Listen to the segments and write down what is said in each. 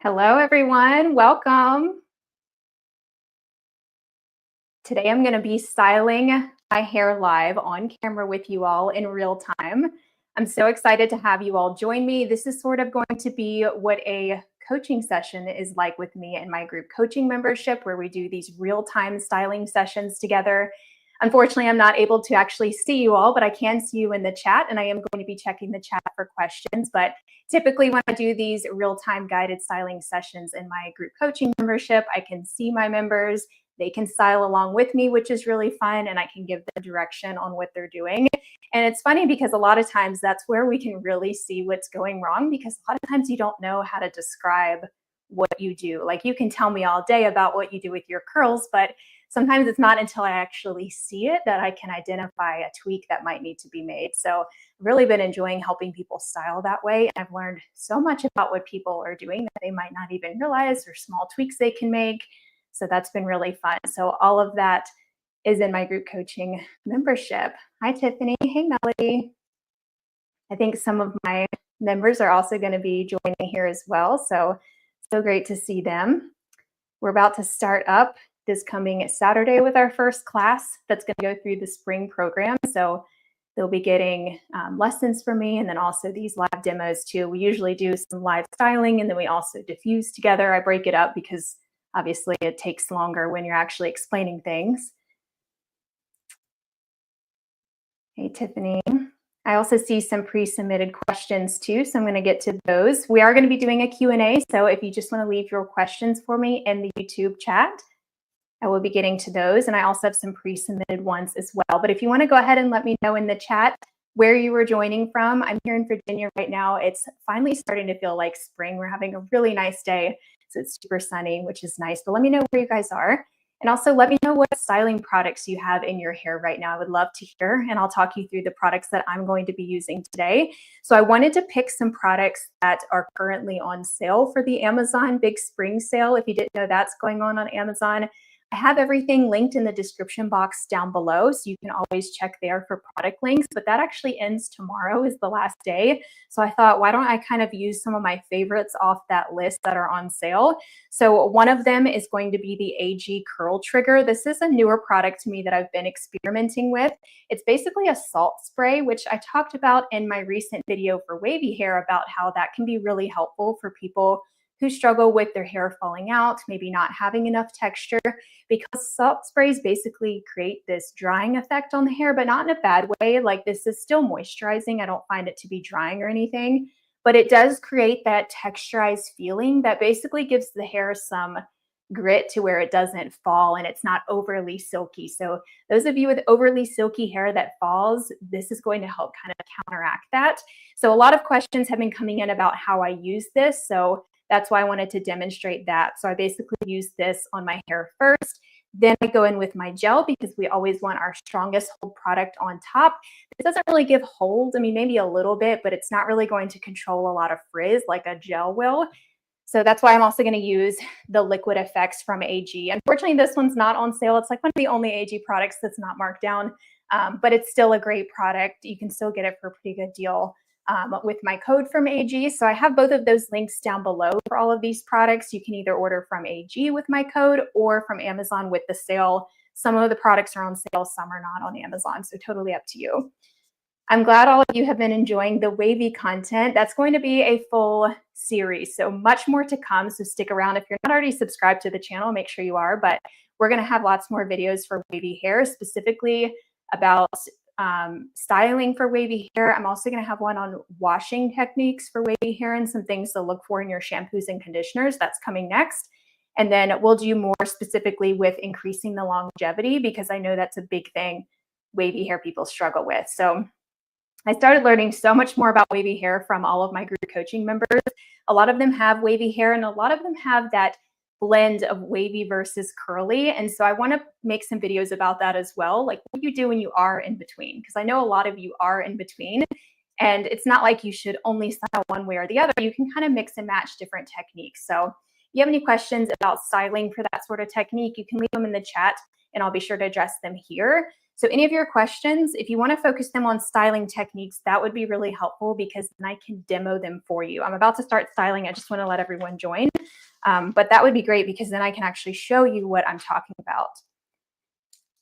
Hello, everyone. Welcome. Today, I'm going to be styling my hair live on camera with you all in real time. I'm so excited to have you all join me. This is sort of going to be what a coaching session is like with me and my group coaching membership, where we do these real-time styling sessions together. Unfortunately, I'm not able to actually see you all, but I can see you in the chat, and I am going to be checking the chat for questions. But typically when I do these real-time guided styling sessions in my group coaching membership, I can see my members. They can style along with me, which is really fun, and I can give them direction on what they're doing. And it's funny because a lot of times that's where we can really see what's going wrong, because a lot of times you don't know how to describe what you do. Like, you can tell me all day about what you do with your curls, but sometimes it's not until I actually see it that I can identify a tweak that might need to be made. So I've really been enjoying helping people style that way. And I've learned so much about what people are doing that they might not even realize, or small tweaks they can make. So that's been really fun. So all of that is in my group coaching membership. Hi, Tiffany. Hey, Melody. I think some of my members are also going to be joining here as well. So great to see them. We're about to start up this coming Saturday with our first class that's going to go through the spring program. So they'll be getting lessons from me, and then also these live demos too. We usually do some live styling, and then we also diffuse together. I break it up because obviously it takes longer when you're actually explaining things. Hey, Tiffany. I also see some pre-submitted questions too, so I'm going to get to those. We are going to be doing a Q&A, so if you just want to leave your questions for me in the YouTube chat, I will be getting to those. And I also have some pre-submitted ones as well. But if you want to go ahead and let me know in the chat where you were joining from. I'm here in Virginia right now. It's finally starting to feel like spring. We're having a really nice day, so it's super sunny, which is nice. But let me know where you guys are. And also let me know what styling products you have in your hair right now. I would love to hear, and I'll talk you through the products that I'm going to be using today. So I wanted to pick some products that are currently on sale for the Amazon Big Spring Sale. If you didn't know, that's going on Amazon. I have everything linked in the description box down below, so you can always check there for product links, but that actually ends tomorrow, is the last day. So I thought, why don't I kind of use some of my favorites off that list that are on sale? So one of them is going to be the AG Curl Trigger. This is a newer product to me that I've been experimenting with. It's basically a salt spray, which I talked about in my recent video for wavy hair, about how that can be really helpful for people who struggle with their hair falling out, maybe not having enough texture, because salt sprays basically create this drying effect on the hair, but not in a bad way. Like, this is still moisturizing. I don't find it to be drying or anything, but it does create that texturized feeling that basically gives the hair some grit to where it doesn't fall and it's not overly silky. So those of you with overly silky hair that falls, this is going to help kind of counteract that. So a lot of questions have been coming in about how I use this. So that's why I wanted to demonstrate that. So I basically use this on my hair first. Then I go in with my gel, because we always want our strongest hold product on top. It doesn't really give hold. I mean, maybe a little bit, but it's not really going to control a lot of frizz like a gel will. So that's why I'm also going to use the Liquid Effects from AG. Unfortunately, this one's not on sale. It's like one of the only AG products that's not marked down, but it's still a great product. You can still get it for a pretty good deal with my code from AG. So I have both of those links down below for all of these products. You can either order from AG with my code or from Amazon with the sale. Some of the products are on sale, some are not on Amazon, so totally up to you. I'm glad all of you have been enjoying the wavy content. That's going to be a full series, so much more to come, so stick around. If you're not already subscribed to the channel, make sure you are, but we're going to have lots more videos for wavy hair, specifically about styling for wavy hair. I'm also going to have one on washing techniques for wavy hair and some things to look for in your shampoos and conditioners. That's coming next. And then we'll do more specifically with increasing the longevity, because I know that's a big thing wavy hair people struggle with. So I started learning so much more about wavy hair from all of my group coaching members. A lot of them have wavy hair, and a lot of them have that blend of wavy versus curly. And so I want to make some videos about that as well, like what you do when you are in between, because I know a lot of you are in between, and it's not like you should only style one way or the other. You can kind of mix and match different techniques. So if you have any questions about styling for that sort of technique, you can leave them in the chat and I'll be sure to address them here. So any of your questions, if you want to focus them on styling techniques, that would be really helpful because then I can demo them for you. I'm about to start styling. I just want to let everyone join. But that would be great because then I can actually show you what I'm talking about.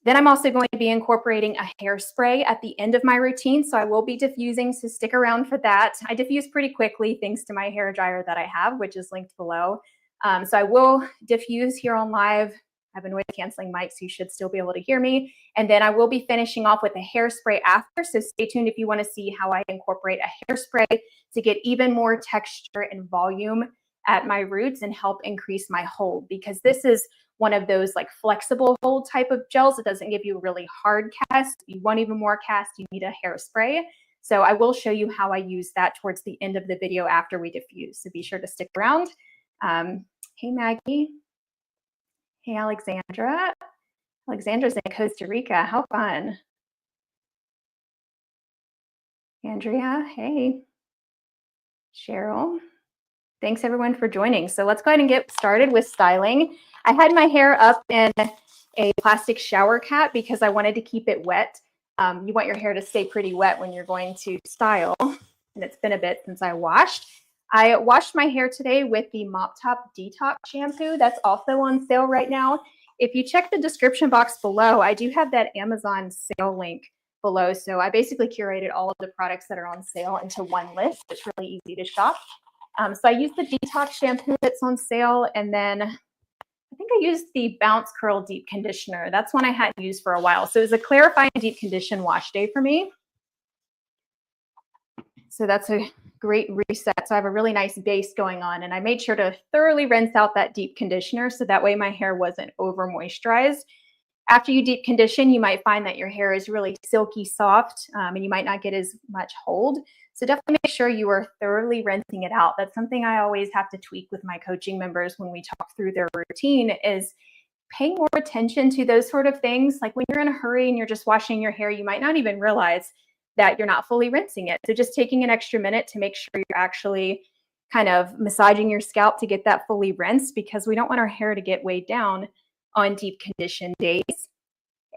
Then I'm also going to be incorporating a hairspray at the end of my routine. So I will be diffusing, so stick around for that. I diffuse pretty quickly thanks to my hair dryer that I have, which is linked below. So I will diffuse here on live. I have a noise canceling mic, so you should still be able to hear me. And then I will be finishing off with a hairspray after. So stay tuned if you want to see how I incorporate a hairspray to get even more texture and volume at my roots and help increase my hold, because this is one of those like flexible hold type of gels. It doesn't give you a really hard cast. If you want even more cast, you need a hairspray. So I will show you how I use that towards the end of the video after we diffuse. So be sure to stick around. Hey, Maggie. Hey, Alexandra. Alexandra's in Costa Rica. How fun. Andrea, hey. Cheryl. Thanks everyone for joining. So let's go ahead and get started with styling. I had my hair up in a plastic shower cap because I wanted to keep it wet. You want your hair to stay pretty wet when you're going to style. And it's been a bit since I washed. I washed my hair today with the Mop Top Detox shampoo. That's also on sale right now. If you check the description box below, I do have that Amazon sale link below. So I basically curated all of the products that are on sale into one list. It's really easy to shop. So I used the detox shampoo that's on sale, and then I think I used the BounceCurl deep conditioner. That's one I hadn't used for a while. So it was a clarifying deep condition wash day for me. So that's a great reset. So I have a really nice base going on, and I made sure to thoroughly rinse out that deep conditioner so that way my hair wasn't over moisturized. After you deep condition, you might find that your hair is really silky soft, and you might not get as much hold. So definitely make sure you are thoroughly rinsing it out. That's something I always have to tweak with my coaching members when we talk through their routine, is paying more attention to those sort of things. Like when you're in a hurry and you're just washing your hair, you might not even realize that you're not fully rinsing it. So just taking an extra minute to make sure you're actually kind of massaging your scalp to get that fully rinsed, because we don't want our hair to get weighed down on deep condition days.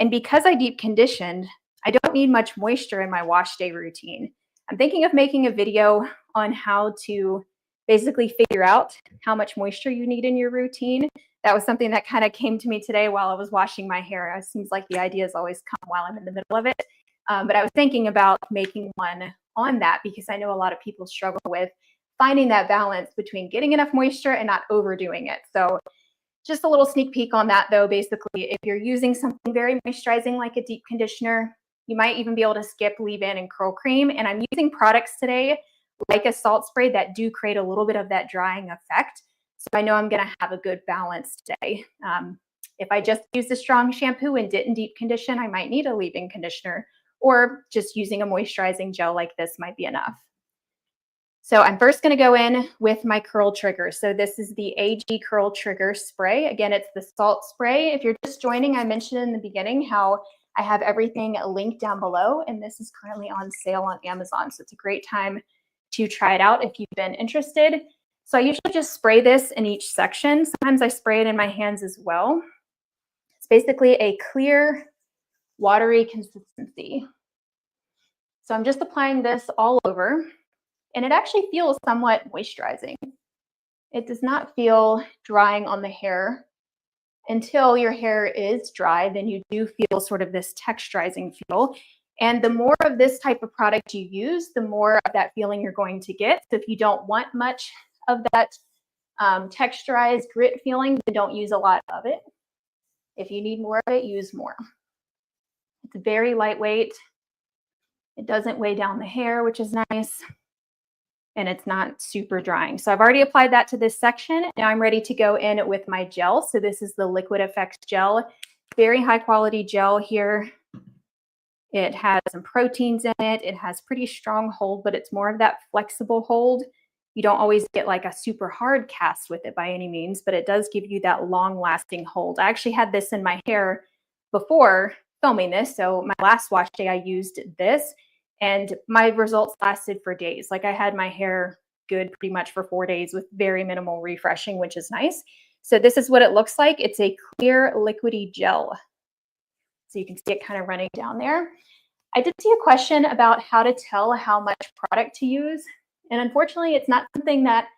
And because I deep conditioned, I don't need much moisture in my wash day routine. I'm thinking of making a video on how to basically figure out how much moisture you need in your routine. That was something that kind of came to me today while I was washing my hair. It seems like the ideas always come while I'm in the middle of it. But I was thinking about making one on that because I know a lot of people struggle with finding that balance between getting enough moisture and not overdoing it. So just a little sneak peek on that though. Basically, if you're using something very moisturizing like a deep conditioner, you might even be able to skip leave-in and curl cream. And I'm using products today like a salt spray that do create a little bit of that drying effect. So I know I'm going to have a good balance today. If I just used a strong shampoo and didn't deep condition, I might need a leave-in conditioner, or just using a moisturizing gel like this might be enough. So I'm first going to go in with my curl trigger. So this is the AG Curl Trigger Spray. Again, it's the salt spray. If you're just joining, I mentioned in the beginning how I have everything linked down below, and this is currently on sale on Amazon. So it's a great time to try it out if you've been interested. So I usually just spray this in each section. Sometimes I spray it in my hands as well. It's basically a clear, watery consistency. So I'm just applying this all over, and it actually feels somewhat moisturizing. It does not feel drying on the hair. Until your hair is dry, then you do feel sort of this texturizing feel. And the more of this type of product you use, the more of that feeling you're going to get. So if you don't want much of that texturized grit feeling, then don't use a lot of it. If you need more of it, use more. It's very lightweight. It doesn't weigh down the hair, which is nice. And it's not super drying. So I've already applied that to this section. Now I'm ready to go in with my gel. So this is the Liquid Effects gel. Very high quality gel here. It has some proteins in it. It has pretty strong hold, but it's more of that flexible hold. You don't always get like a super hard cast with it by any means, but it does give you that long lasting hold. I actually had this in my hair before filming this. So my last wash day, I used this. And my results lasted for days. Like I had my hair good pretty much for 4 days with very minimal refreshing, which is nice. So this is what it looks like. It's a clear liquidy gel. So you can see it kind of running down there. I did see a question about how to tell how much product to use. And unfortunately, it's not something that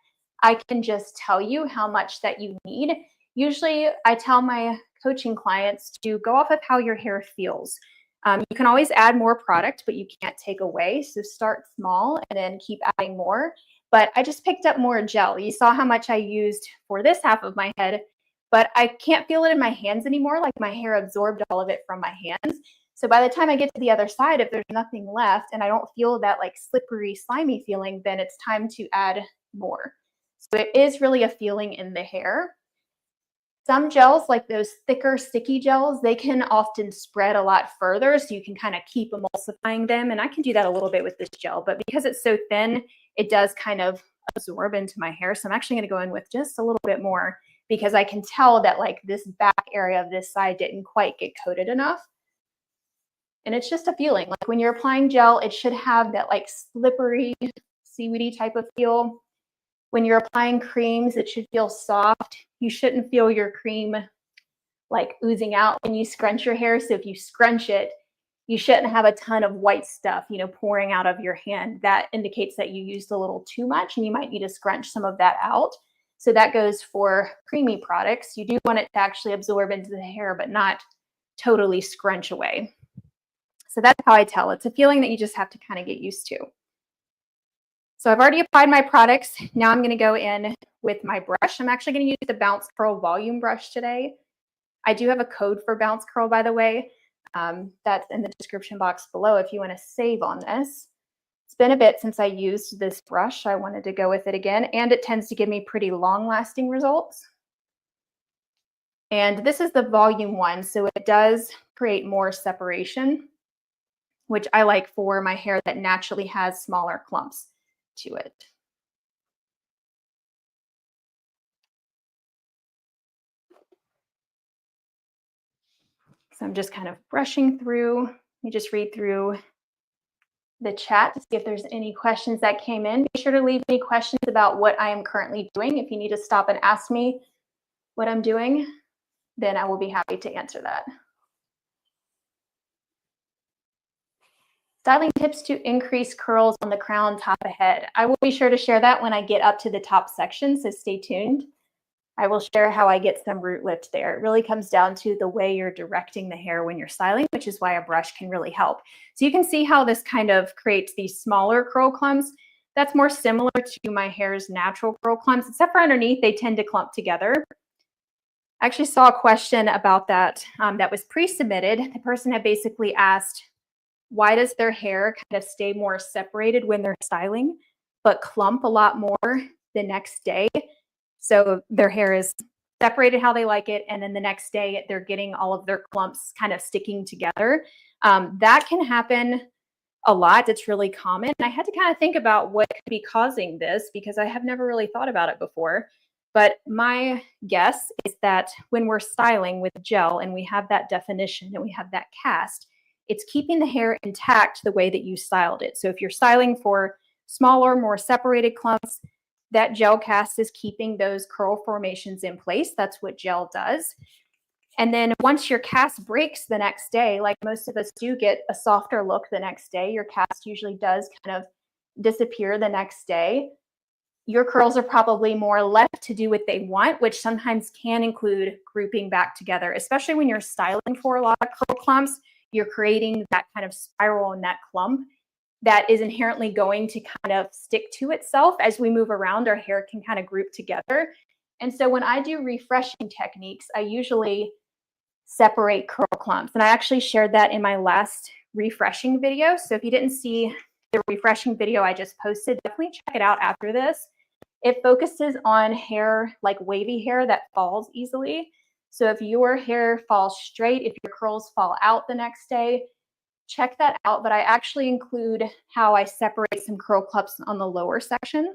I can just tell you how much that you need. Usually I tell my coaching clients to go off of how your hair feels. You can always add more product, but you can't take away. So start small and then keep adding more. But I just picked up more gel. You saw how much I used for this half of my head, but I can't feel it in my hands anymore. Like my hair absorbed all of it from my hands. So by the time I get to the other side, if there's nothing left and I don't feel that like slippery, slimy feeling, then it's time to add more. So it is really a feeling in the hair. Some gels, like those thicker, sticky gels, they can often spread a lot further, so you can kind of keep emulsifying them. And I can do that a little bit with this gel, but because it's so thin, it does kind of absorb into my hair. So I'm actually going to go in with just a little bit more because I can tell that like this back area of this side didn't quite get coated enough. And it's just a feeling. Like when you're applying gel, it should have that like slippery, seaweedy type of feel. When you're applying creams, it should feel soft. You shouldn't feel your cream like oozing out when you scrunch your hair. So if you scrunch it, you shouldn't have a ton of white stuff, you know, pouring out of your hand. That indicates that you used a little too much and you might need to scrunch some of that out. So that goes for creamy products. You do want it to actually absorb into the hair, but not totally scrunch away. So that's how I tell. It's a feeling that you just have to kind of get used to. So I've already applied my products. Now I'm going to go in with my brush. I'm actually going to use the BounceCurl volume brush today. I do have a code for BounceCurl, by the way. That's in the description box below if you want to save on this. It's been a bit since I used this brush. I wanted to go with it again, and it tends to give me pretty long-lasting results. And this is the volume one, so it does create more separation, which I like for my hair that naturally has smaller clumps to it. So I'm just kind of brushing through. Let me just read through the chat to see if there's any questions that came in. Be sure to leave any questions about what I am currently doing. If you need to stop and ask me what I'm doing, then I will be happy to answer that. Styling tips to increase curls on the crown, top of head. I will be sure to share that when I get up to the top section, so stay tuned. I will share how I get some root lift there. It really comes down to the way you're directing the hair when you're styling, which is why a brush can really help. So you can see how this kind of creates these smaller curl clumps. That's more similar to my hair's natural curl clumps, except for underneath, they tend to clump together. I actually saw a question about that that was pre-submitted. The person had basically asked, why does their hair kind of stay more separated when they're styling, but clump a lot more the next day? So their hair is separated how they like it, and then the next day they're getting all of their clumps kind of sticking together. That can happen a lot. It's really common. I had to kind of think about what could be causing this because I have never really thought about it before. But my guess is that when we're styling with gel and we have that definition and we have that cast, it's keeping the hair intact the way that you styled it. So if you're styling for smaller, more separated clumps, that gel cast is keeping those curl formations in place. That's what gel does. And then once your cast breaks the next day, like most of us do get a softer look the next day, your cast usually does kind of disappear the next day. Your curls are probably more left to do what they want, which sometimes can include grouping back together, especially when you're styling for a lot of curl clumps. You're creating that kind of spiral in that clump that is inherently going to kind of stick to itself. As we move around, our hair can kind of group together. And so when I do refreshing techniques, I usually separate curl clumps. And I actually shared that in my last refreshing video. So if you didn't see the refreshing video I just posted, definitely check it out after this. It focuses on hair, like wavy hair that falls easily. So if your hair falls straight, if your curls fall out the next day, check that out. But I actually include how I separate some curl clumps on the lower section.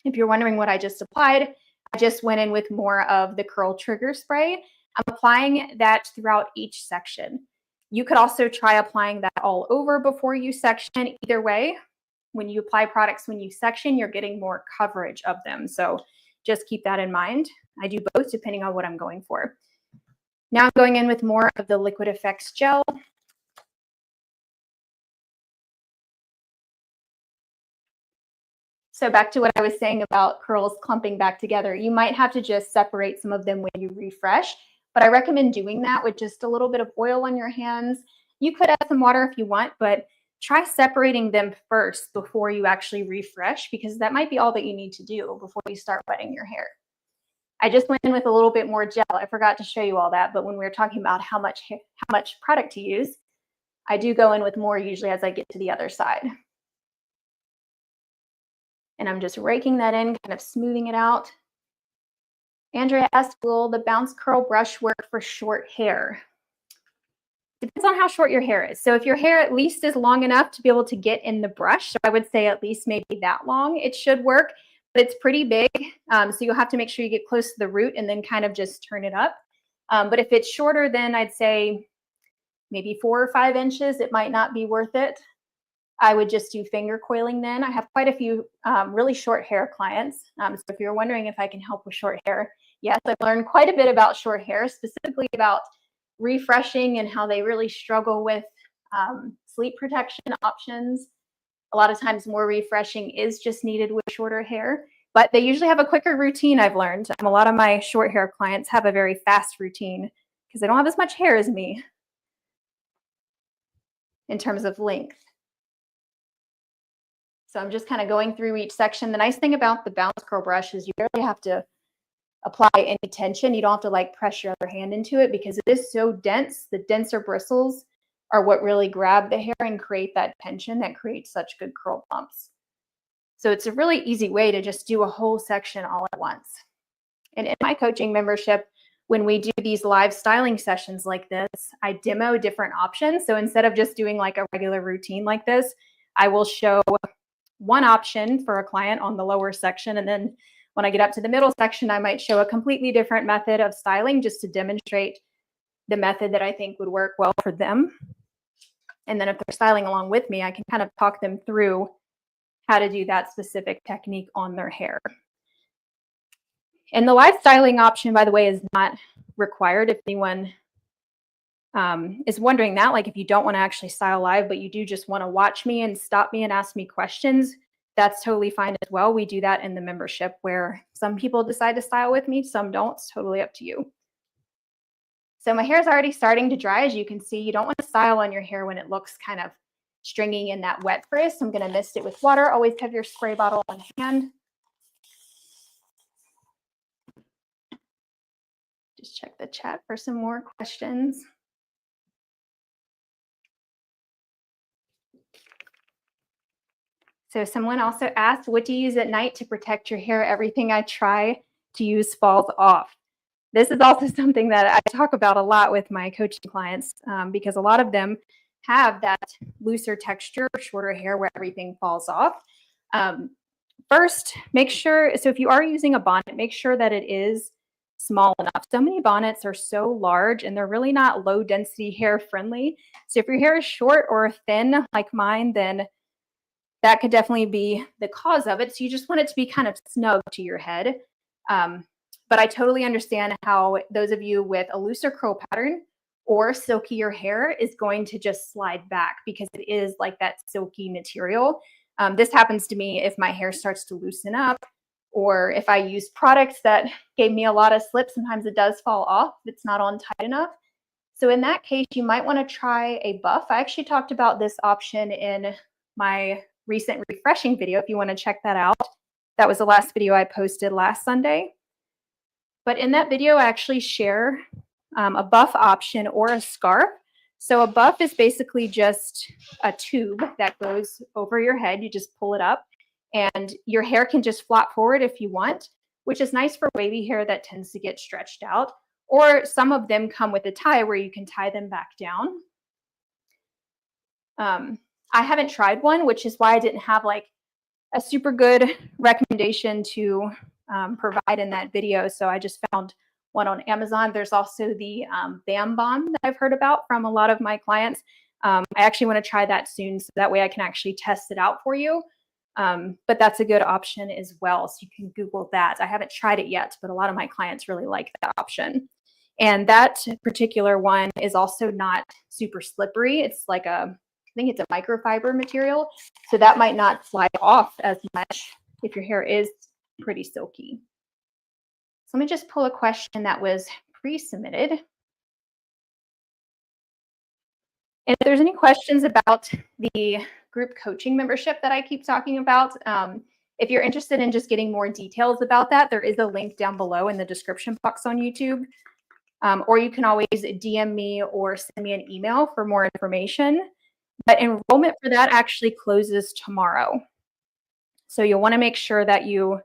If you're wondering what I just applied, I just went in with more of the curl trigger spray. I'm applying that throughout each section. You could also try applying that all over before you section. Either way, when you apply products, when you section, you're getting more coverage of them. So just keep that in mind. I do both depending on what I'm going for. Now I'm going in with more of the Liquid Effects gel. So back to what I was saying about curls clumping back together, you might have to just separate some of them when you refresh, but I recommend doing that with just a little bit of oil on your hands. You could add some water if you want, but try separating them first before you actually refresh, because that might be all that you need to do before you start wetting your hair. I just went in with a little bit more gel. I forgot to show you all that, but when we were talking about how much product to use, I do go in with more usually as I get to the other side. And I'm just raking that in, kind of smoothing it out. Andrea asked, will the BounceCurl brush work for short hair? Depends on how short your hair is. So if your hair at least is long enough to be able to get in the brush, so I would say at least maybe that long, it should work, but it's pretty big. So you'll have to make sure you get close to the root and then kind of just turn it up. But if it's shorter than I'd say maybe 4 or 5 inches, it might not be worth it. I would just do finger coiling then. I have quite a few really short hair clients. So if you're wondering if I can help with short hair, yes, I've learned quite a bit about short hair, specifically about refreshing and how they really struggle with sleep protection options. A lot of times more refreshing is just needed with shorter hair, but they usually have a quicker routine, I've learned. A lot of my short hair clients have a very fast routine because they don't have as much hair as me in terms of length. So I'm just kind of going through each section. The nice thing about the BounceCurl brush is you barely have to apply any tension. You don't have to like press your other hand into it because it is so dense. The denser bristles are what really grab the hair and create that tension that creates such good curl bumps. So it's a really easy way to just do a whole section all at once. And in my coaching membership, when we do these live styling sessions like this, I demo different options. So instead of just doing like a regular routine like this, I will show one option for a client on the lower section. And then when I get up to the middle section, I might show a completely different method of styling just to demonstrate the method that I think would work well for them. And then if they're styling along with me, I can kind of talk them through how to do that specific technique on their hair. And the live styling option, by the way, is not required if anyone is wondering that, like if you don't want to actually style live, but you do just want to watch me and stop me and ask me questions, that's totally fine as well. We do that in the membership where some people decide to style with me, some don't. It's totally up to you. So my hair is already starting to dry. As you can see, you don't want to style on your hair when it looks kind of stringy in that wet frizz. So I'm going to mist it with water. Always have your spray bottle on hand. Just check the chat for some more questions. So someone also asked, what do you use at night to protect your hair? Everything I try to use falls off. This is also something that I talk about a lot with my coaching clients because a lot of them have that looser texture, shorter hair where everything falls off. First, make sure, so if you are using a bonnet, make sure that it is small enough. So many bonnets are so large and they're really not low density hair friendly. So if your hair is short or thin like mine, then that could definitely be the cause of it. So you just want it to be kind of snug to your head. But I totally understand how those of you with a looser curl pattern or silkier hair is going to just slide back because it is like that silky material. This happens to me if my hair starts to loosen up or if I use products that gave me a lot of slip, sometimes it does fall off if it's not on tight enough. So in that case, you might want to try a buff. I actually talked about this option in my recent refreshing video if you want to check that out. That was the last video I posted last Sunday. But in that video, I actually share a buff option or a scarf. So a buff is basically just a tube that goes over your head. You just pull it up and your hair can just flop forward if you want, which is nice for wavy hair that tends to get stretched out. Or some of them come with a tie where you can tie them back down. I haven't tried one, which is why I didn't have like a super good recommendation to provide in that video. So I just found one on Amazon. There's also the Bam Bomb that I've heard about from a lot of my clients. I actually want to try that soon so that way I can actually test it out for you. But that's a good option as well. So you can Google that. I haven't tried it yet, but a lot of my clients really like that option. And that particular one is also not super slippery. It's like I think it's a microfiber material. So that might not slide off as much if your hair is pretty silky. So let me just pull a question that was pre-submitted. And if there's any questions about the group coaching membership that I keep talking about, if you're interested in just getting more details about that, there is a link down below in the description box on YouTube. Or you can always DM me or send me an email for more information. But enrollment for that actually closes tomorrow. So you'll want to make sure that you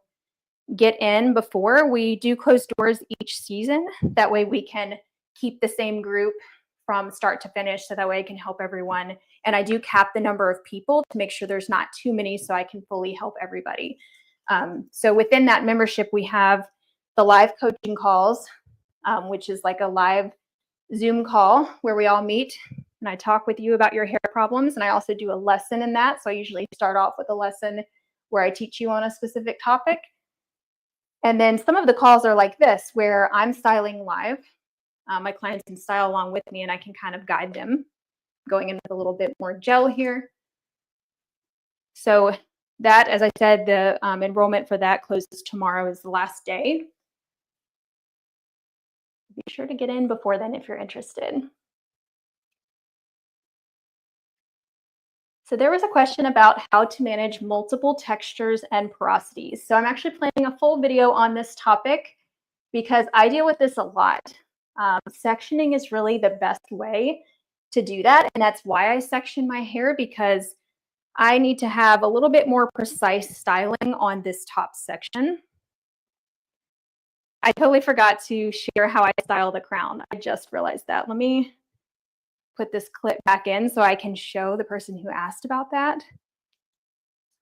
get in before. We do close doors each season. That way we can keep the same group from start to finish, so that way I can help everyone. And I do cap the number of people to make sure there's not too many, so I can fully help everybody. So within that membership, we have the live coaching calls, which is like a live Zoom call where we all meet and I talk with you about your hair problems. And I also do a lesson in that. So I usually start off with a lesson where I teach you on a specific topic. And then some of the calls are like this, where I'm styling live. My clients can style along with me and I can kind of guide them, going in with a little bit more gel here. So that, as I said, the enrollment for that closes tomorrow, is the last day. Be sure to get in before then if you're interested. So there was a question about how to manage multiple textures and porosities. So I'm actually planning a full video on this topic because I deal with this a lot. Sectioning is really the best way to do that. And that's why I section my hair, because I need to have a little bit more precise styling on this top section. I totally forgot to share how I style the crown. I just realized that. Let me put this clip back in so I can show the person who asked about that.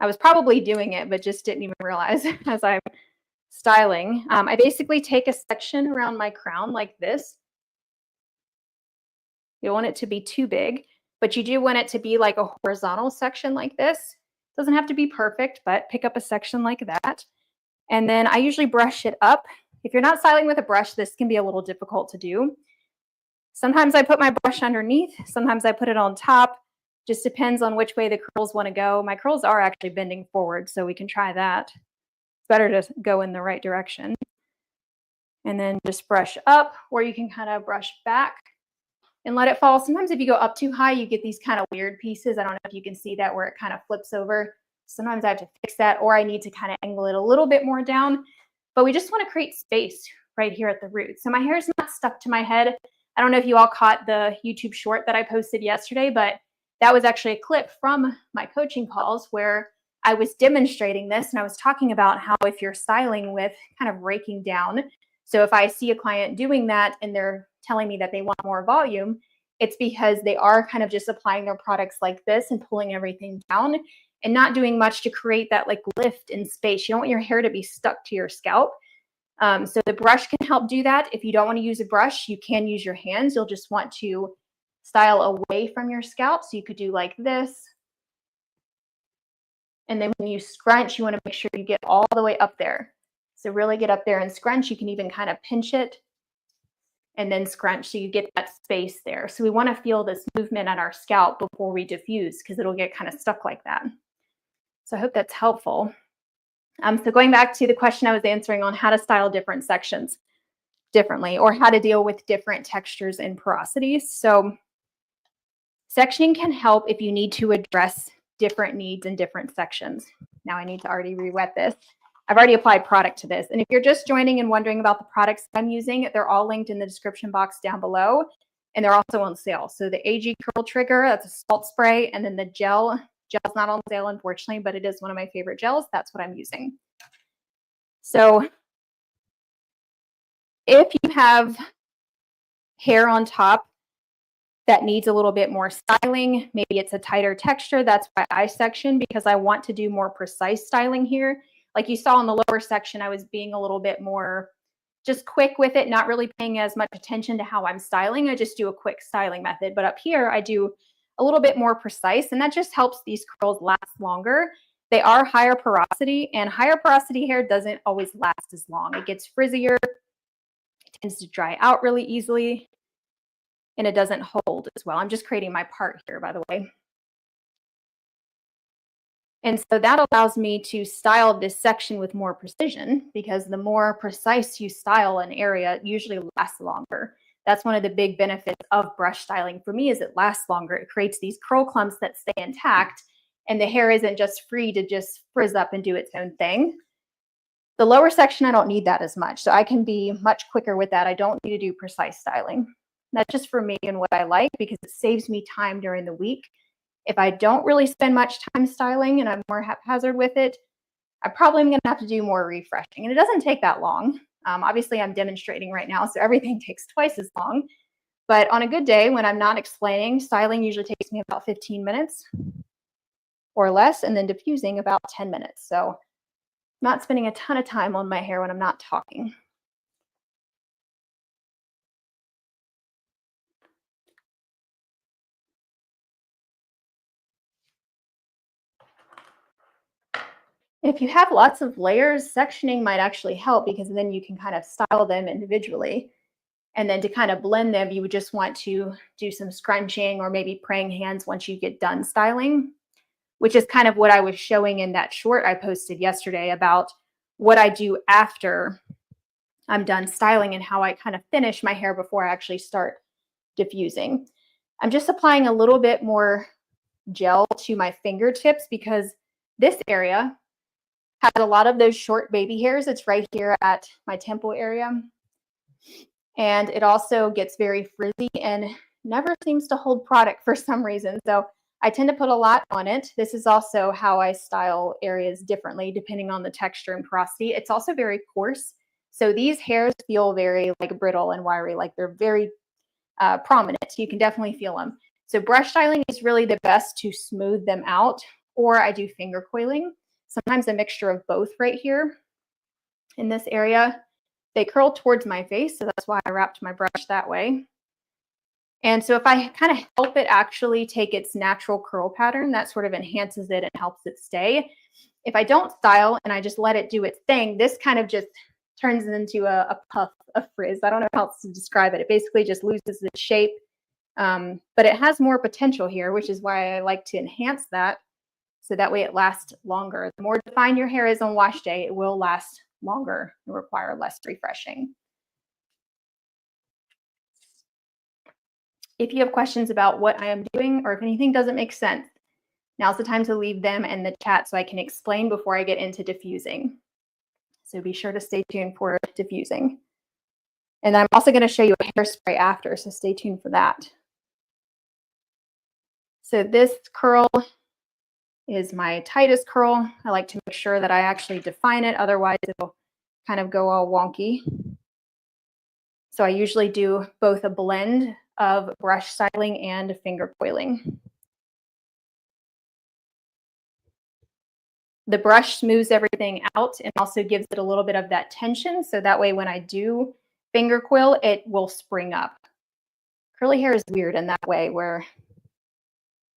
I was probably doing it, but just didn't even realize as I'm styling. I basically take a section around my crown like this. You don't want it to be too big, but you do want it to be like a horizontal section like this. It doesn't have to be perfect, but pick up a section like that. And then I usually brush it up. If you're not styling with a brush, this can be a little difficult to do. Sometimes I put my brush underneath. Sometimes I put it on top. Just depends on which way the curls want to go. My curls are actually bending forward, so we can try that. It's better to go in the right direction. And then just brush up, or you can kind of brush back and let it fall. Sometimes if you go up too high, you get these kind of weird pieces. I don't know if you can see that, where it kind of flips over. Sometimes I have to fix that, or I need to kind of angle it a little bit more down. But we just want to create space right here at the root. So my hair is not stuck to my head. I don't know if you all caught the YouTube short that I posted yesterday, but that was actually a clip from my coaching calls where I was demonstrating this, and I was talking about how if you're styling with kind of raking down, so if I see a client doing that and they're telling me that they want more volume, it's because they are kind of just applying their products like this and pulling everything down and not doing much to create that like lift in space. You don't want your hair to be stuck to your scalp. So the brush can help do that. If you don't want to use a brush, you can use your hands. You'll just want to style away from your scalp. So you could do like this. And then when you scrunch, you want to make sure you get all the way up there. So really get up there and scrunch. You can even kind of pinch it and then scrunch so you get that space there. So we want to feel this movement on our scalp before we diffuse, because it'll get kind of stuck like that. So I hope that's helpful. So going back to the question I was answering on how to style different sections differently, or how to deal with different textures and porosities. So sectioning can help if you need to address different needs in different sections. Now I need to already re-wet this. I've already applied product to this. And if you're just joining and wondering about the products I'm using, they're all linked in the description box down below. And they're also on sale. So the AG Curl Trigger, that's a salt spray. And then the gel. Gel's not on sale, unfortunately, but it is one of my favorite gels. That's what I'm using. So if you have hair on top that needs a little bit more styling, maybe it's a tighter texture, that's why I section, because I want to do more precise styling here. Like you saw in the lower section, I was being a little bit more just quick with it, not really paying as much attention to how I'm styling. I just do a quick styling method. But up here, I do a little bit more precise, and that just helps these curls last longer. They are higher porosity, and higher porosity hair doesn't always last as long. It gets frizzier, it tends to dry out really easily, and it doesn't hold as well. I'm just creating my part here, by the way. And so that allows me to style this section with more precision, because the more precise you style an area, it usually lasts longer. That's one of the big benefits of brush styling for me, is it lasts longer. It creates these curl clumps that stay intact, and the hair isn't just free to just frizz up and do its own thing. The lower section, I don't need that as much, so I can be much quicker with that. I don't need to do precise styling. That's just for me and what I like, because it saves me time during the week. If I don't really spend much time styling and I'm more haphazard with it, I probably am going to have to do more refreshing. And it doesn't take that long. Obviously, I'm demonstrating right now, so everything takes twice as long. But on a good day, when I'm not explaining, styling usually takes me about 15 minutes or less, and then diffusing about 10 minutes. So I'm not spending a ton of time on my hair when I'm not talking. If you have lots of layers, sectioning might actually help, because then you can kind of style them individually. And then to kind of blend them, you would just want to do some scrunching or maybe praying hands once you get done styling, which is kind of what I was showing in that short I posted yesterday about what I do after I'm done styling and how I kind of finish my hair before I actually start diffusing. I'm just applying a little bit more gel to my fingertips, because this area has a lot of those short baby hairs. It's right here at my temple area. And it also gets very frizzy and never seems to hold product for some reason. So I tend to put a lot on it. This is also how I style areas differently depending on the texture and porosity. It's also very coarse. So these hairs feel very like brittle and wiry, like they're very prominent. You can definitely feel them. So brush styling is really the best to smooth them out, or I do finger coiling. Sometimes a mixture of both right here in this area. They curl towards my face, so that's why I wrapped my brush that way. And so if I kind of help it actually take its natural curl pattern, that sort of enhances it and helps it stay. If I don't style and I just let it do its thing, this kind of just turns into a puff of frizz. I don't know how else to describe it. It basically just loses its shape, but it has more potential here, which is why I like to enhance that, so that way it lasts longer. The more defined your hair is on wash day, it will last longer and require less refreshing. If you have questions about what I am doing, or if anything doesn't make sense, now's the time to leave them in the chat so I can explain before I get into diffusing. So be sure to stay tuned for diffusing. And I'm also going to show you a hairspray after, so stay tuned for that. So this curl is my tightest curl. I like to make sure that I actually define it, otherwise it'll kind of go all wonky. So I usually do both a blend of brush styling and finger coiling. The brush smooths everything out and also gives it a little bit of that tension, so that way when I do finger coil, it will spring up. Curly hair is weird in that way, where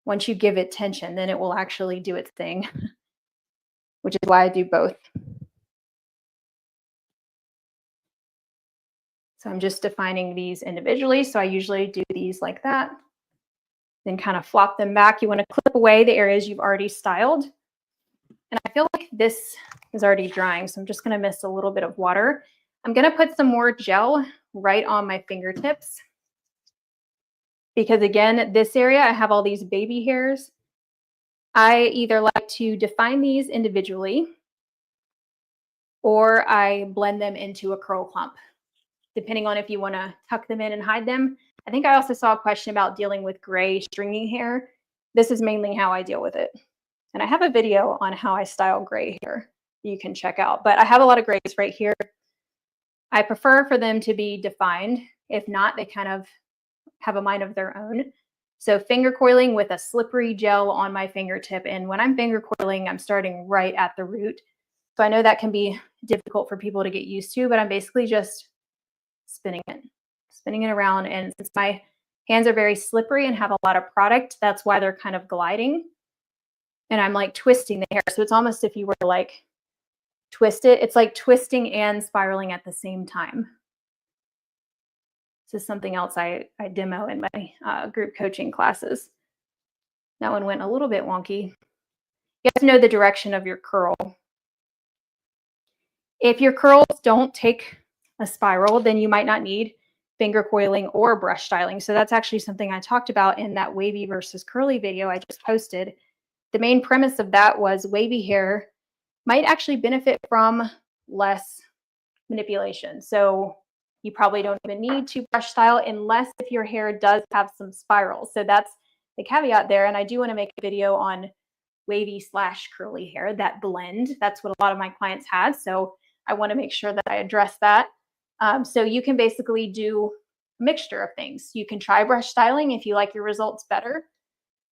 once you give it tension, then it will actually do its thing, which is why I do both. So I'm just defining these individually. So I usually do these like that, then kind of flop them back. You want to clip away the areas you've already styled. And I feel like this is already drying, so I'm just going to mist a little bit of water. I'm going to put some more gel right on my fingertips, because again, this area, I have all these baby hairs. I either like to define these individually, or I blend them into a curl clump, depending on if you want to tuck them in and hide them. I think I also saw a question about dealing with gray stringy hair. This is mainly how I deal with it. And I have a video on how I style gray hair you can check out, but I have a lot of grays right here. I prefer for them to be defined. If not, they kind of have a mind of their own. So finger coiling with a slippery gel on my fingertip. And when I'm finger coiling, I'm starting right at the root. So I know that can be difficult for people to get used to, but I'm basically just spinning it around. And since my hands are very slippery and have a lot of product, that's why they're kind of gliding. And I'm like twisting the hair. So it's almost, if you were to like twist it, it's like twisting and spiraling at the same time. This is something else I demo in my group coaching classes. That one went a little bit wonky. You have to know the direction of your curl. If your curls don't take a spiral, then you might not need finger coiling or brush styling. So that's actually something I talked about in that wavy versus curly video I just posted. The main premise of that was wavy hair might actually benefit from less manipulation. So you probably don't even need to brush style unless if your hair does have some spirals. So that's the caveat there. And I do want to make a video on wavy / curly hair, that blend. That's what a lot of my clients had. So I want to make sure that I address that. So you can basically do a mixture of things. You can try brush styling if you like your results better,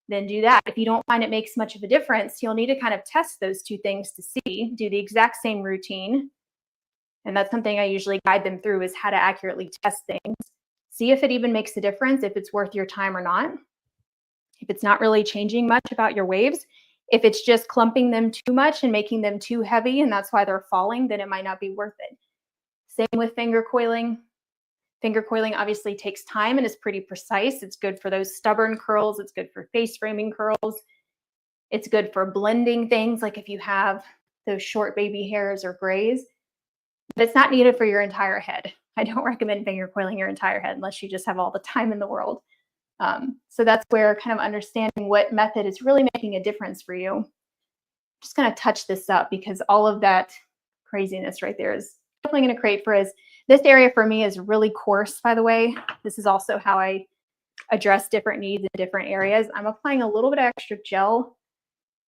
then do that. If you don't find it makes much of a difference, you'll need to kind of test those two things to see, do the exact same routine. And that's something I usually guide them through, is how to accurately test things. See if it even makes a difference, if it's worth your time or not. If it's not really changing much about your waves, if it's just clumping them too much and making them too heavy and that's why they're falling, then it might not be worth it. Same with finger coiling. Finger coiling obviously takes time and is pretty precise. It's good for those stubborn curls. It's good for face framing curls. It's good for blending things, like if you have those short baby hairs or grays. But it's not needed for your entire head. I don't recommend finger coiling your entire head unless you just have all the time in the world. So that's where kind of understanding what method is really making a difference for you. I'm just going to touch this up because all of that craziness right there is definitely going to create frizz. This area for me is really coarse, by the way. This is also how I address different needs in different areas. I'm applying a little bit of extra gel.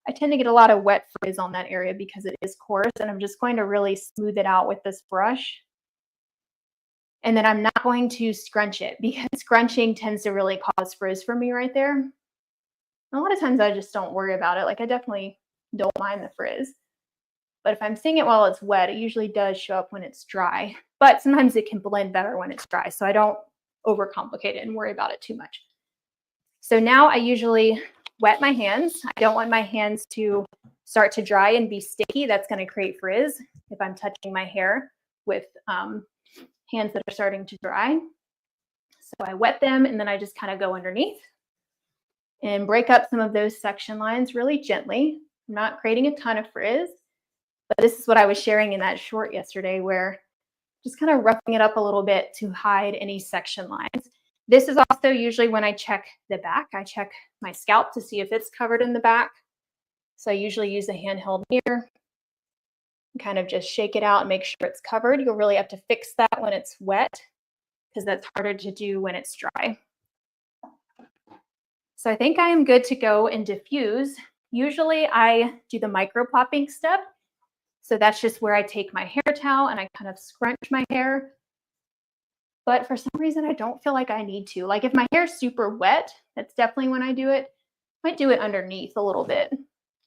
I tend to get a lot of wet frizz on that area because it is coarse, and I'm just going to really smooth it out with this brush. And then I'm not going to scrunch it because scrunching tends to really cause frizz for me right there. A lot of times I just don't worry about it. Like, I definitely don't mind the frizz. But if I'm seeing it while it's wet, it usually does show up when it's dry. But sometimes it can blend better when it's dry. So I don't overcomplicate it and worry about it too much. So now I usually wet my hands. I don't want my hands to start to dry and be sticky. That's going to create frizz if I'm touching my hair with hands that are starting to dry. So I wet them and then I just kind of go underneath and break up some of those section lines really gently. I'm not creating a ton of frizz, but this is what I was sharing in that short yesterday, where just kind of roughing it up a little bit to hide any section lines. This is also usually when I check the back. I check my scalp to see if it's covered in the back. So I usually use a handheld mirror and kind of just shake it out and make sure it's covered. You'll really have to fix that when it's wet because that's harder to do when it's dry. So I think I am good to go and diffuse. Usually I do the microplopping step. So that's just where I take my hair towel and I kind of scrunch my hair. But for some reason, I don't feel like I need to. Like if my hair is super wet, that's definitely when I do it. I might do it underneath a little bit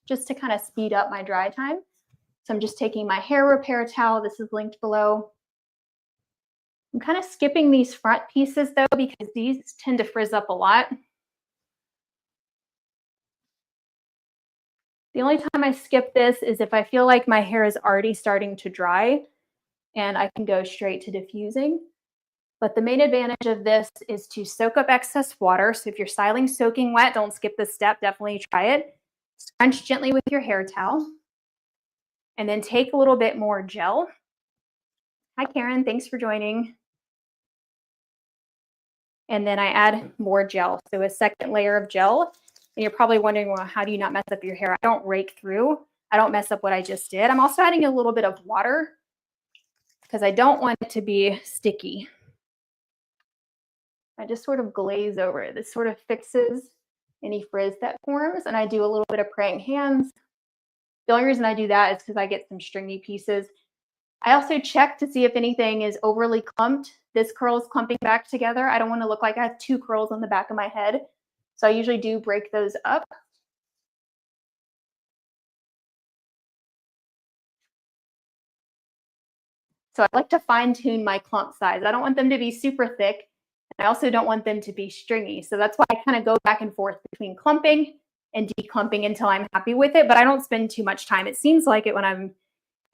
just to kind of speed up my dry time. So I'm just taking my hair repair towel. This is linked below. I'm kind of skipping these front pieces though, because these tend to frizz up a lot. The only time I skip this is if I feel like my hair is already starting to dry and I can go straight to diffusing. But the main advantage of this is to soak up excess water. So if you're styling soaking wet, don't skip this step. Definitely try it. Scrunch gently with your hair towel. And then take a little bit more gel. Hi, Karen. Thanks for joining. And then I add more gel. So a second layer of gel. And you're probably wondering, well, how do you not mess up your hair? I don't rake through. I don't mess up what I just did. I'm also adding a little bit of water because I don't want it to be sticky. I just sort of glaze over it. This sort of fixes any frizz that forms. And I do a little bit of praying hands. The only reason I do that is because I get some stringy pieces. I also check to see if anything is overly clumped. This curl is clumping back together. I don't want to look like I have two curls on the back of my head. So I usually do break those up. So I like to fine tune my clump size. I don't want them to be super thick. I also don't want them to be stringy. So that's why I kind of go back and forth between clumping and declumping until I'm happy with it. But I don't spend too much time. It seems like it when I'm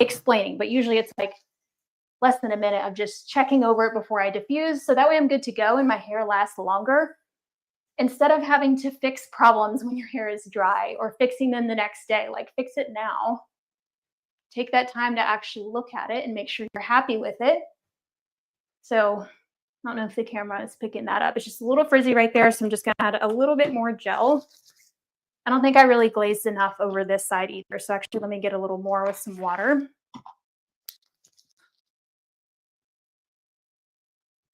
explaining, but usually it's like less than a minute of just checking over it before I diffuse. So that way I'm good to go and my hair lasts longer. Instead of having to fix problems when your hair is dry or fixing them the next day, like fix it now. Take that time to actually look at it and make sure you're happy with it. So I don't know if the camera is picking that up. It's just a little frizzy right there. So I'm just going to add a little bit more gel. I don't think I really glazed enough over this side either. So actually, let me get a little more with some water.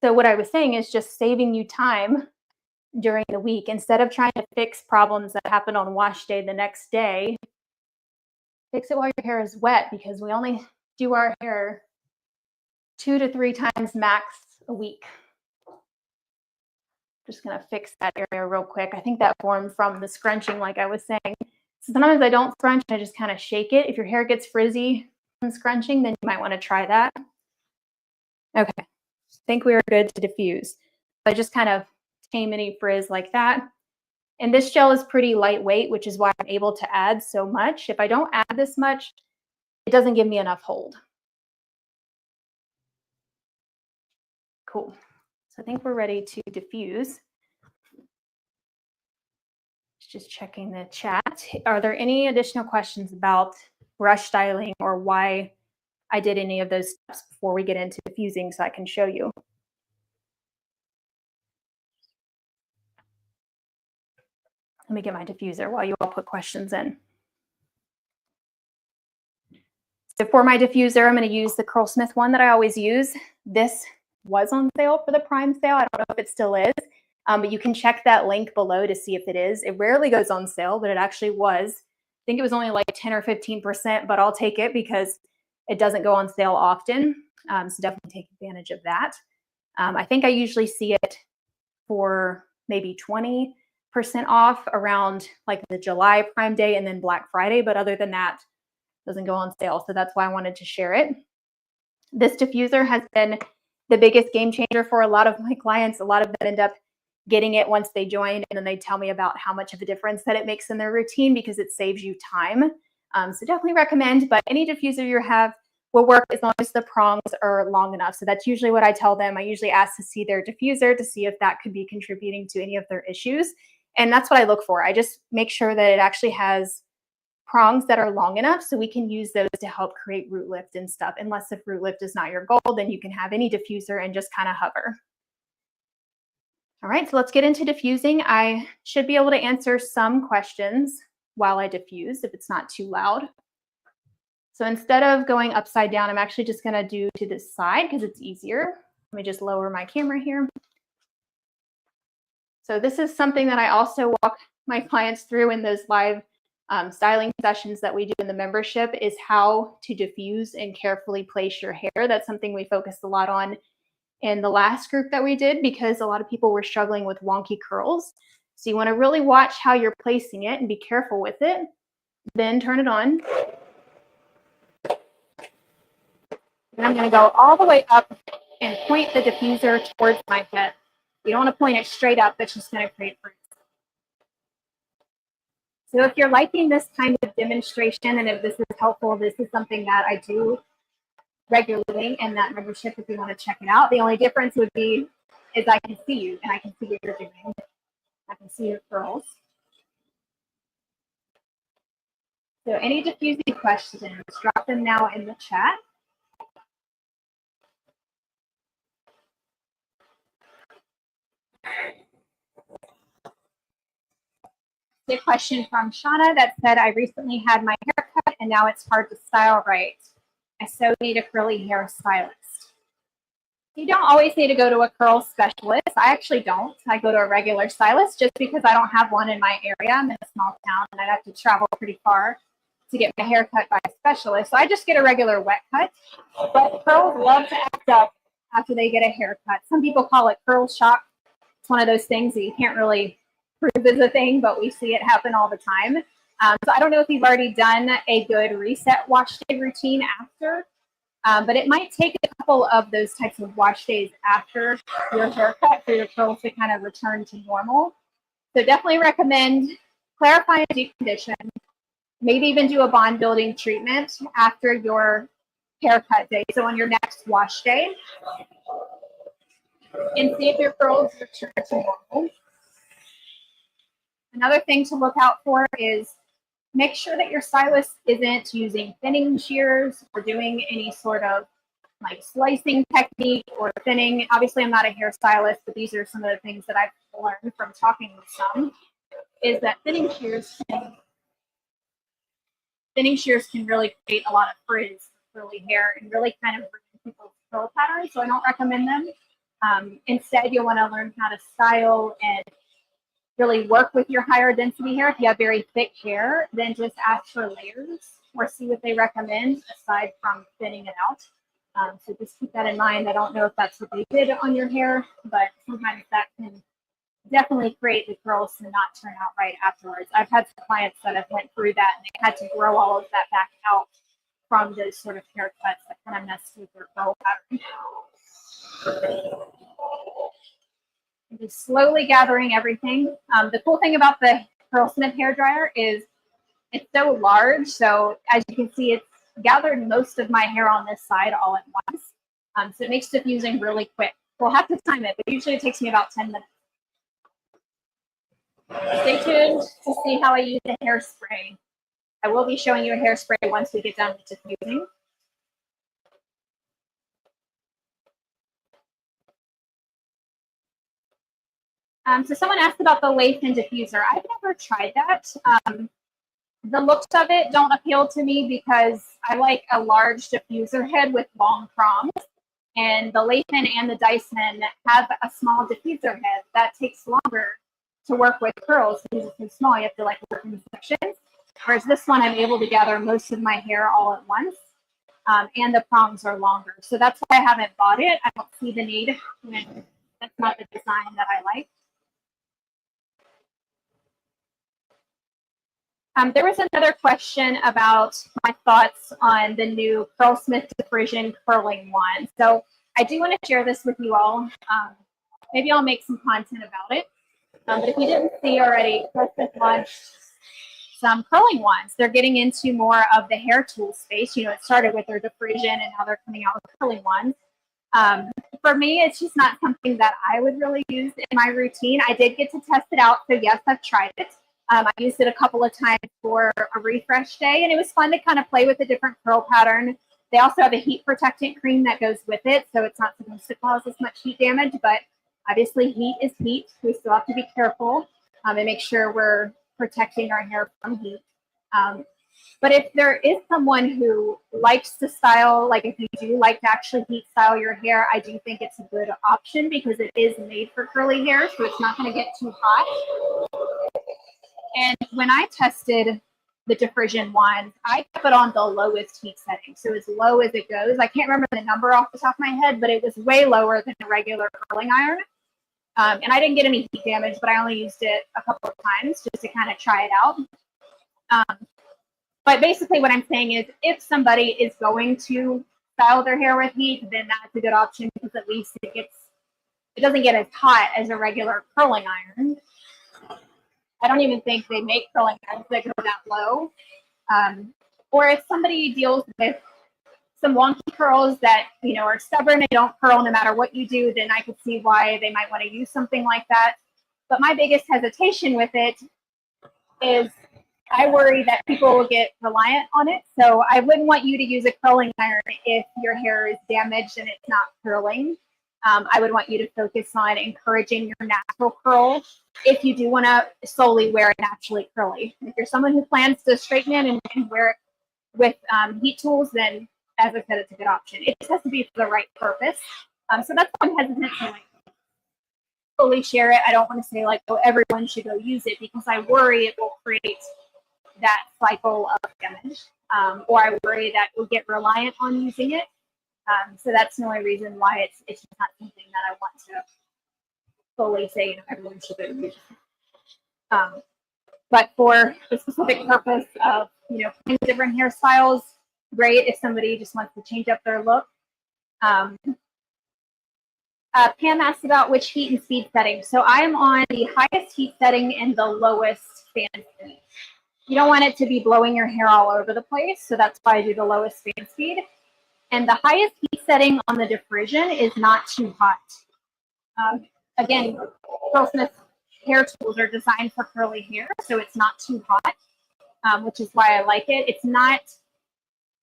So what I was saying is just saving you time during the week. Instead of trying to fix problems that happen on wash day the next day, fix it while your hair is wet, because we only do our hair 2 to 3 times max a week. Just going to fix that area real quick. I think that formed from the scrunching, like I was saying. So sometimes I don't scrunch, I just kind of shake it. If your hair gets frizzy from scrunching, then you might want to try that. Okay, I think we are good to diffuse. I just kind of tame any frizz like that. And this gel is pretty lightweight, which is why I'm able to add so much. If I don't add this much, it doesn't give me enough hold. Cool. So I think we're ready to diffuse. Just checking the chat. Are there any additional questions about brush styling or why I did any of those steps before we get into diffusing so I can show you? Let me get my diffuser while you all put questions in. So for my diffuser, I'm going to use the Curlsmith one that I always use. This was on sale for the Prime sale. I don't know if it still is, but you can check that link below to see if it is. It rarely goes on sale, but it actually was. I think it was only like 10 or 15%, but I'll take it because it doesn't go on sale often. So definitely take advantage of that. I think I usually see it for maybe 20% off around like the July Prime Day and then Black Friday. But other than that, it doesn't go on sale. So that's why I wanted to share it. This diffuser has been the biggest game changer for a lot of my clients. A lot of them end up getting it once they join, and then they tell me about how much of a difference that it makes in their routine because it saves you time. So definitely recommend, but any diffuser you have will work as long as the prongs are long enough. So that's usually what I tell them. I usually ask to see their diffuser to see if that could be contributing to any of their issues. And that's what I look for. I just make sure that it actually has prongs that are long enough so we can use those to help create root lift and stuff. Unless if root lift is not your goal, then you can have any diffuser and just kind of hover. All right, so let's get into diffusing. I should be able to answer some questions while I diffuse if it's not too loud. So instead of going upside down, I'm actually just going to do to this side because it's easier. Let me just lower my camera here. So this is something that I also walk my clients through in those live styling sessions that we do in the membership, is how to diffuse and carefully place your hair. That's something we focused a lot on in the last group that we did because a lot of people were struggling with wonky curls. So you want to really watch how you're placing it and be careful with it. Then turn it on. And I'm going to go all the way up and point the diffuser towards my head. You don't want to point it straight up. That's just going to create frizz. So if you're liking this kind of demonstration and if this is helpful, this is something that I do regularly in that membership if you want to check it out. The only difference would be is I can see you and I can see what you're doing. I can see your curls. So any diffusing questions, drop them now in the chat. A question from Shauna that said, I recently had my hair cut and now it's hard to style right. I so need a curly hair stylist. You don't always need to go to a curl specialist. I actually don't. I go to a regular stylist just because I don't have one in my area. I'm in a small town and I'd have to travel pretty far to get my hair cut by a specialist. So I just get a regular wet cut. But curls love to act up after they get a haircut. Some people call it curl shock. It's one of those things that you can't really prove is a thing, but we see it happen all the time. So I don't know if you've already done a good reset wash day routine after, but it might take a couple of those types of wash days after your haircut for your curls to kind of return to normal. So definitely recommend clarify and decondition, maybe even do a bond building treatment after your haircut day, so on your next wash day, and see if your curls return to normal. Another thing to look out for is make sure that your stylist isn't using thinning shears or doing any sort of like slicing technique or thinning. Obviously, I'm not a hairstylist, but these are some of the things that I've learned from talking with some, is that thinning shears can really create a lot of frizz for curly hair and really kind of ruin people's curl patterns, so I don't recommend them. Instead, you'll want to learn how to style and really work with your higher density hair. If you have very thick hair, then just ask for layers or see what they recommend aside from thinning it out. So just keep that in mind. I don't know if that's what they did on your hair, but sometimes that can definitely create the curls to not turn out right afterwards. I've had some clients that have went through that and they had to grow all of that back out from those sort of haircuts that kind of messed with their curl pattern. Just slowly gathering everything. The cool thing about the Curlsmith hairdryer is it's so large, so as you can see, it's gathered most of my hair on this side all at once. So it makes diffusing really quick. We'll have to time it, but usually it takes me about 10 minutes. Stay tuned to see how I use the hairspray. I will be showing you a hairspray once we get done with diffusing. So someone asked about the Laifen diffuser. I've never tried that. The looks of it don't appeal to me because I like a large diffuser head with long prongs. And the Laifen and the Dyson have a small diffuser head that takes longer to work with curls because it's too small. You have to like work in sections. Whereas this one, I'm able to gather most of my hair all at once. And the prongs are longer. So that's why I haven't bought it. I don't see the need when that's not the design that I like. There was another question about my thoughts on the new Curlsmith Diffrizzion Curling Wands. So I do want to share this with you all. Maybe I'll make some content about it. But if you didn't see already, Curlsmith launched some curling wands. They're getting into more of the hair tool space. You know, it started with their Defrizzion and now they're coming out with curling wands. For me, it's just not something that I would really use in my routine. I did get to test it out. So yes, I've tried it. I used it a couple of times for a refresh day, and it was fun to kind of play with a different curl pattern. They also have a heat protectant cream that goes with it, so it's not supposed to cause as much heat damage, but obviously heat is heat. We still have to be careful and make sure we're protecting our hair from heat. But if there is someone who likes to style, like if you do like to actually heat style your hair, I do think it's a good option because it is made for curly hair, so it's not going to get too hot. And when I tested the Diffrizzion wand, I kept it on the lowest heat setting. So as low as it goes. I can't remember the number off the top of my head, but it was way lower than a regular curling iron. And I didn't get any heat damage, but I only used it a couple of times just to kind of try it out. But basically what I'm saying is if somebody is going to style their hair with heat, then that's a good option because at least it doesn't get as hot as a regular curling iron. I don't even think they make curling irons that go that low. Or if somebody deals with some wonky curls that, you know, are stubborn and don't curl no matter what you do, then I could see why they might want to use something like that. But my biggest hesitation with it is I worry that people will get reliant on it. So I wouldn't want you to use a curling iron if your hair is damaged and it's not curling. I would want you to focus on encouraging your natural curl if you do want to solely wear it naturally curly. If you're someone who plans to straighten it and wear it with heat tools, then as I said, it's a good option. It just has to be for the right purpose. So that's why I'm hesitant to like fully share it. I don't want to say like, oh, everyone should go use it because I worry it will create that cycle of damage. Or I worry that we'll get reliant on using it. So that's the only reason why it's just not something that I want to fully say, you know, everyone should go use it. But for the specific purpose of, you know, different hairstyles, great if somebody just wants to change up their look. Pam asked about which heat and speed setting. So I'm on the highest heat setting and the lowest fan speed. You don't want it to be blowing your hair all over the place, so that's why I do the lowest fan speed. And the highest heat setting on the Diffrizzion is not too hot. Again, Curlsmith hair tools are designed for curly hair, so it's not too hot, which is why I like it. It's not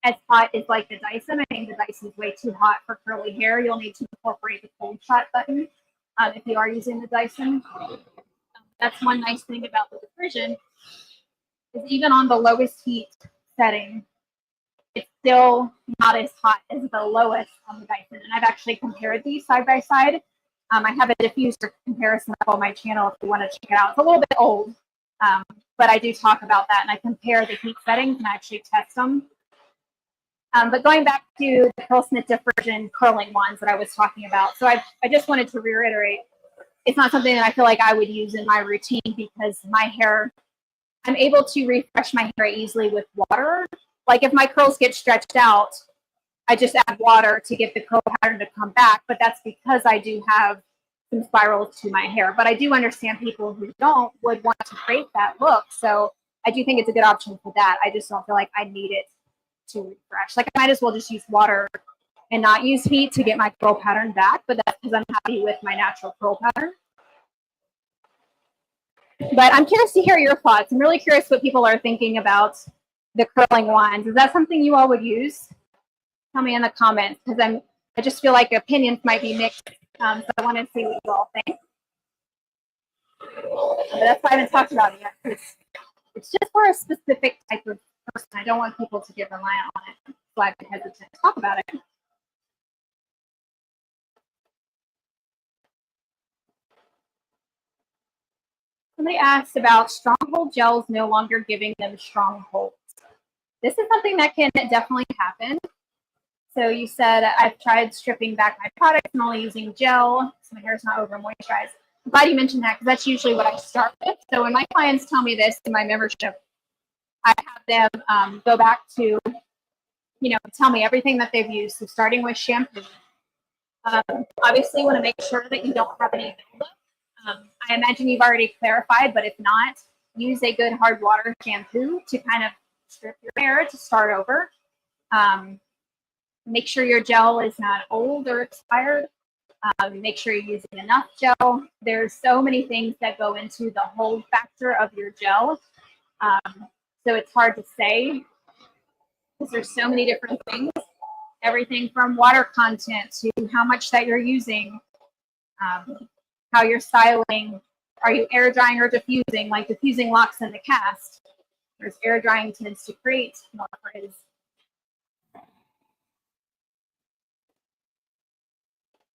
as hot as like the Dyson. I think the Dyson is way too hot for curly hair. You'll need to incorporate the cold shot button if you are using the Dyson. That's one nice thing about the Diffrizzion, is even on the lowest heat setting, it's still not as hot as the lowest on the Dyson. And I've actually compared these side by side. I have a diffuser comparison up on my channel if you want to check it out. It's a little bit old, but I do talk about that, and I compare the heat settings and I actually test them. But going back to the Curlsmith Diffusion curling wands that I was talking about, so I just wanted to reiterate, it's not something that I feel like I would use in my routine because my hair, I'm able to refresh my hair easily with water. Like if my curls get stretched out, I just add water to get the curl pattern to come back, but that's because I do have some spirals to my hair. But I do understand people who would want to create that look. So I do think it's a good option for that. I just don't feel like I need it to refresh. Like I might as well just use water and not use heat to get my curl pattern back, but that's because I'm happy with my natural curl pattern. But I'm curious to hear your thoughts. I'm really curious what people are thinking about the curling wands. Is that something you all would use? Tell me in the comments, because I just feel like opinions might be mixed. So I want to see what you all think. But that's why I haven't talked about it yet, because it's just for a specific type of person. I don't want people to get reliant on it. So I've been hesitant to talk about it. Somebody asked about stronghold gels no longer giving them strongholds. This is something that can definitely happen. So you said, I've tried stripping back my products and only using gel, so my hair is not over moisturized. I'm glad you mentioned that, because that's usually what I start with. So when my clients tell me this in my membership, I have them go back to, tell me everything that they've used. So starting with shampoo. Obviously, you want to make sure that you don't have any buildup. I imagine you've already clarified, but if not, use a good hard water shampoo to kind of strip your hair to start over. Make sure your gel is not old or expired. Make sure you're using enough gel. There's so many things that go into the hold factor of your gel. So it's hard to say because there's so many different things. Everything from water content to how much that you're using, how you're styling. Are you air drying or diffusing? Like diffusing locks in the cast. Whereas air drying tends to create more frizz.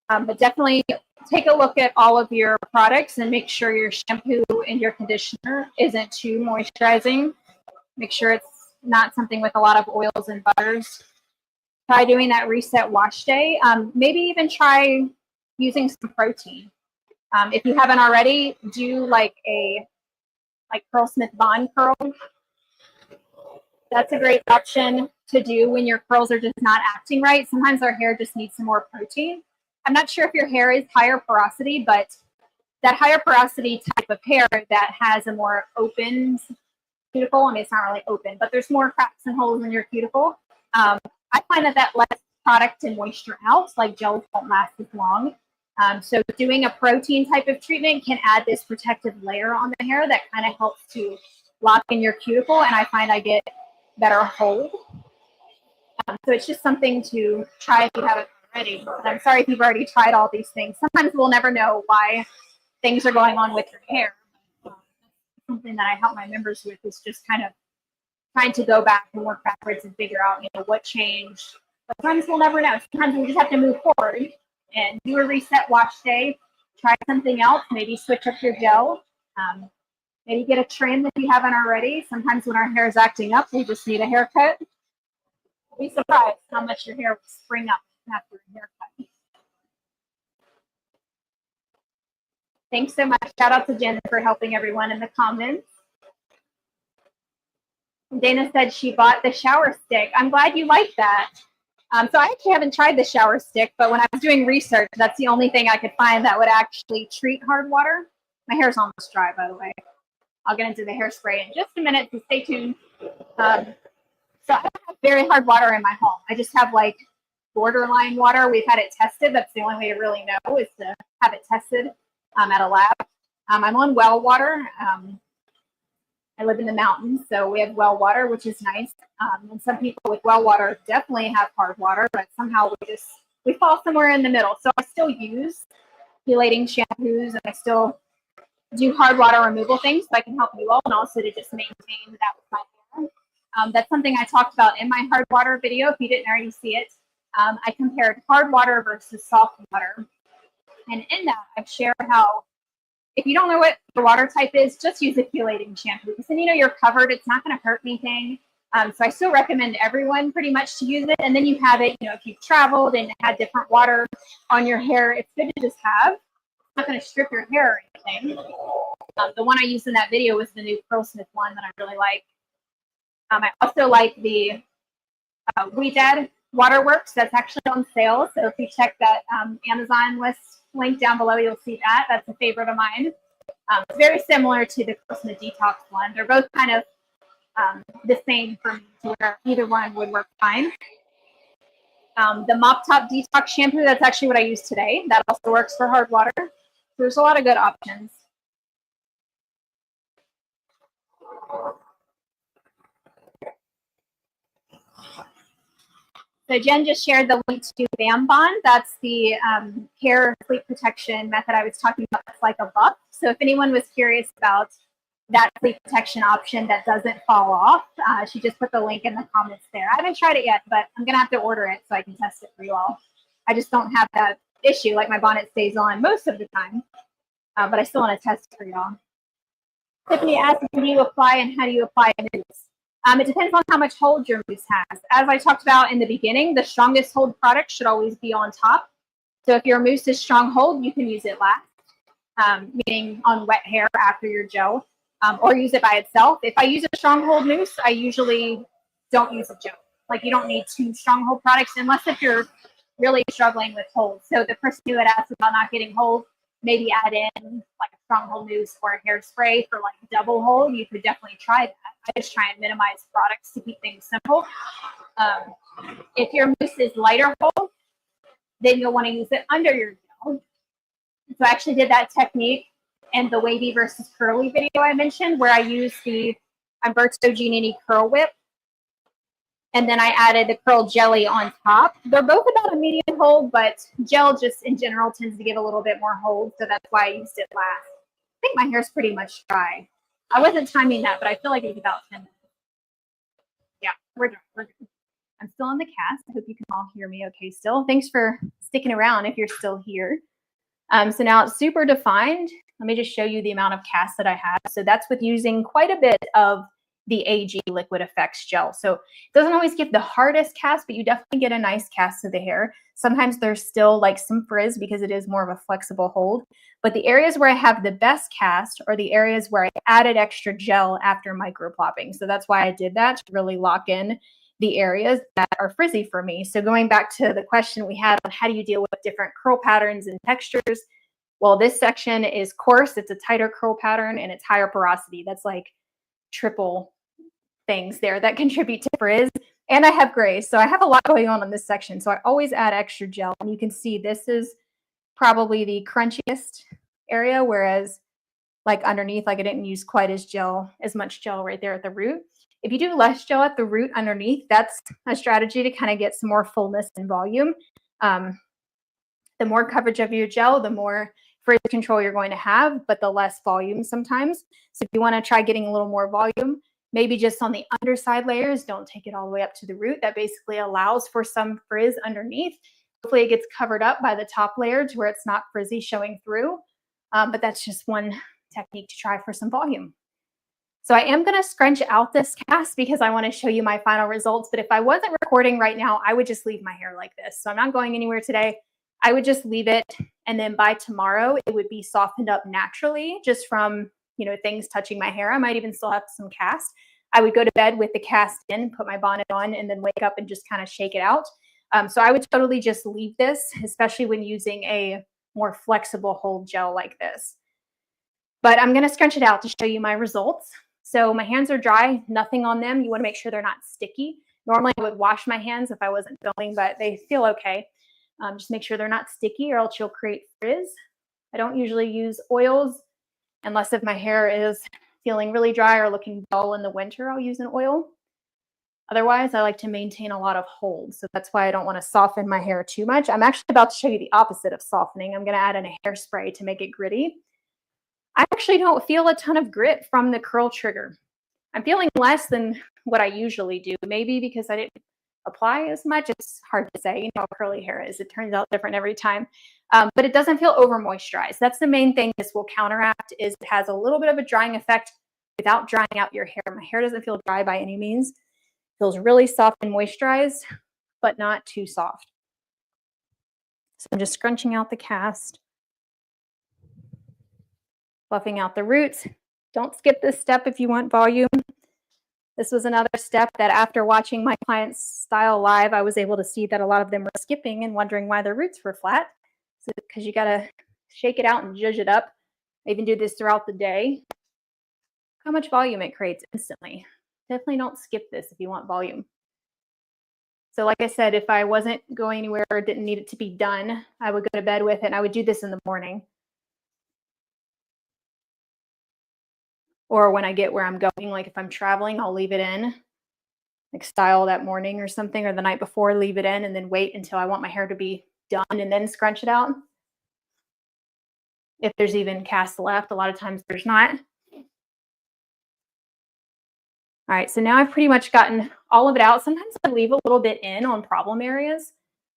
But definitely take a look at all of your products and make sure your shampoo and your conditioner isn't too moisturizing. Make sure it's not something with a lot of oils and butters. Try doing that reset wash day. Maybe even try using some protein. If you haven't already, do like Curlsmith BounceCurl. That's a great option to do when your curls are just not acting right. Sometimes our hair just needs some more protein. I'm not sure if your hair is higher porosity, but that higher porosity type of hair that has a more open cuticle, I mean, it's not really open, but there's more cracks and holes in your cuticle. I find that lets product and moisture out, like gels won't last as long. So doing a protein type of treatment can add this protective layer on the hair that kind of helps to lock in your cuticle, and I find I get better hold. So it's just something to try if you haven't already. And I'm sorry if you've already tried all these things. Sometimes we'll never know why things are going on with your hair. Something that I help my members with is just kind of trying to go back and work backwards and figure out, what changed. But sometimes we'll never know. Sometimes we just have to move forward and do a reset wash day. Try something else. Maybe switch up your gel. Maybe get a trim if you haven't already. Sometimes when our hair is acting up, we just need a haircut. You'll be surprised how much your hair will spring up after a haircut. Thanks so much. Shout out to Jen for helping everyone in the comments. Dana said she bought the shower stick. I'm glad you like that. So I actually haven't tried the shower stick, but when I was doing research, that's the only thing I could find that would actually treat hard water. My hair's almost dry, by the way. I'll get into the hairspray in just a minute, so stay tuned. So I don't have very hard water in my home. I just have like borderline water. We've had it tested. That's the only way to really know, is to have it tested at a lab. I'm on well water. I live in the mountains, so we have well water, which is nice. And some people with well water definitely have hard water, but somehow we fall somewhere in the middle. So I still use chelating shampoos, and I still do hard water removal things, so I can help you all, and also to just maintain that with my hair. That's something I talked about in my hard water video. If you didn't already see it, I compared hard water versus soft water. And in that, I've shared how, if you don't know what the water type is, just use a chelating shampoo. Because then you know you're covered. It's not going to hurt anything. So I still recommend everyone pretty much to use it. And then you have it, you know, if you've traveled and had different water on your hair, it's good to just have. It's not going to strip your hair or anything. The one I used in that video was the new Curlsmith one that I really like. I also like the Weedad Waterworks. That's actually on sale. So if you check that Amazon list link down below, you'll see that. That's a favorite of mine. It's very similar to the Curlsmith Detox one. They're both kind of the same for me, where either one would work fine. The Mop Top Detox Shampoo, that's actually what I use today. That also works for hard water. So there's a lot of good options. So Jen just shared the link to Bam Bond. That's the hair sleep protection method I was talking about. It's like a buff. So if anyone was curious about that sleep protection option that doesn't fall off, she just put the link in the comments there. I haven't tried it yet, but I'm going to have to order it so I can test it for you all. I just don't have that issue. Like, my bonnet stays on most of the time, but I still want to test it for y'all. Tiffany asked, when do you apply and how do you apply a mousse? It depends on how much hold your mousse has. As I talked about in the beginning, the strongest hold product should always be on top. So if your mousse is strong hold, you can use it last, meaning on wet hair after your gel, or use it by itself. If I use a strong hold mousse, I usually don't use a gel. Like, you don't need two strong hold products unless if you're really struggling with hold. So the person who had asked about not getting hold, maybe add in like a strong hold mousse or a hairspray for like double hold. You could definitely try that. I just try and minimize products to keep things simple. If your mousse is lighter hold, then you'll want to use it under your gel. So I actually did that technique in the wavy versus curly video I mentioned, where I used the Umberto Giannini Curl Whip, and then I added the curl jelly on top. They're both about a medium hold, but gel just in general tends to give a little bit more hold, so that's why I used it last. I think my hair's pretty much dry. I wasn't timing that, but I feel like it was about 10 minutes. Yeah, we're done. We're good. I'm still on the cast. I hope you can all hear me okay still. Thanks for sticking around if you're still here. So now it's super defined. Let me just show you the amount of cast that I have. So that's with using quite a bit of the AG Liquid Effects gel. So it doesn't always give the hardest cast, but you definitely get a nice cast to the hair. Sometimes there's still like some frizz because it is more of a flexible hold. But the areas where I have the best cast are the areas where I added extra gel after microplopping. So that's why I did that, to really lock in the areas that are frizzy for me. So going back to the question we had on how do you deal with different curl patterns and textures, well, this section is coarse. It's a tighter curl pattern and it's higher porosity. That's like triple things there that contribute to frizz. And I have grays, so I have a lot going on this section. So I always add extra gel. And you can see this is probably the crunchiest area, whereas like underneath, like I didn't use quite as much gel right there at the root. If you do less gel at the root underneath, that's a strategy to kind of get some more fullness and volume. The more coverage of your gel, the more frizz control you're going to have, but the less volume sometimes. So if you want to try getting a little more volume, maybe just on the underside layers, don't take it all the way up to the root. That basically allows for some frizz underneath. Hopefully it gets covered up by the top layer to where it's not frizzy showing through. But that's just one technique to try for some volume. So I am going to scrunch out this cast because I want to show you my final results. But if I wasn't recording right now, I would just leave my hair like this. So I'm not going anywhere today. I would just leave it. And then by tomorrow, it would be softened up naturally just from, you know, things touching my hair. I might even still have some cast. I would go to bed with the cast in, put my bonnet on, and then wake up and just kind of shake it out. So I would totally just leave this, especially when using a more flexible hold gel like this. But I'm going to scrunch it out to show you my results. So my hands are dry, nothing on them. You want to make sure they're not sticky. Normally I would wash my hands if I wasn't filming, but they feel okay. Just make sure they're not sticky or else you'll create frizz. I don't usually use oils unless if my hair is feeling really dry or looking dull in the winter, I'll use an oil. Otherwise, I like to maintain a lot of hold. So that's why I don't want to soften my hair too much. I'm actually about to show you the opposite of softening. I'm going to add in a hairspray to make it gritty. I actually don't feel a ton of grit from the curl trigger. I'm feeling less than what I usually do. Maybe because I didn't apply as much. It's hard to say. You know how curly hair is. It turns out different every time. But it doesn't feel over moisturized. That's the main thing this will counteract, is it has a little bit of a drying effect without drying out your hair. My hair doesn't feel dry by any means. It feels really soft and moisturized, but not too soft. So I'm just scrunching out the cast, fluffing out the roots. Don't skip this step if you want volume. This was another step that after watching my clients style live, I was able to see that a lot of them were skipping and wondering why their roots were flat. So because you got to shake it out and zhuzh it up. I even do this throughout the day. How much volume it creates instantly. Definitely don't skip this if you want volume. So like I said, if I wasn't going anywhere or didn't need it to be done, I would go to bed with it and I would do this in the morning. Or when I get where I'm going, like if I'm traveling, I'll leave it in, like style that morning or something, or the night before, leave it in and then wait until I want my hair to be done and then scrunch it out. If there's even cast left, a lot of times there's not. All right, so now I've pretty much gotten all of it out. Sometimes I leave a little bit in on problem areas.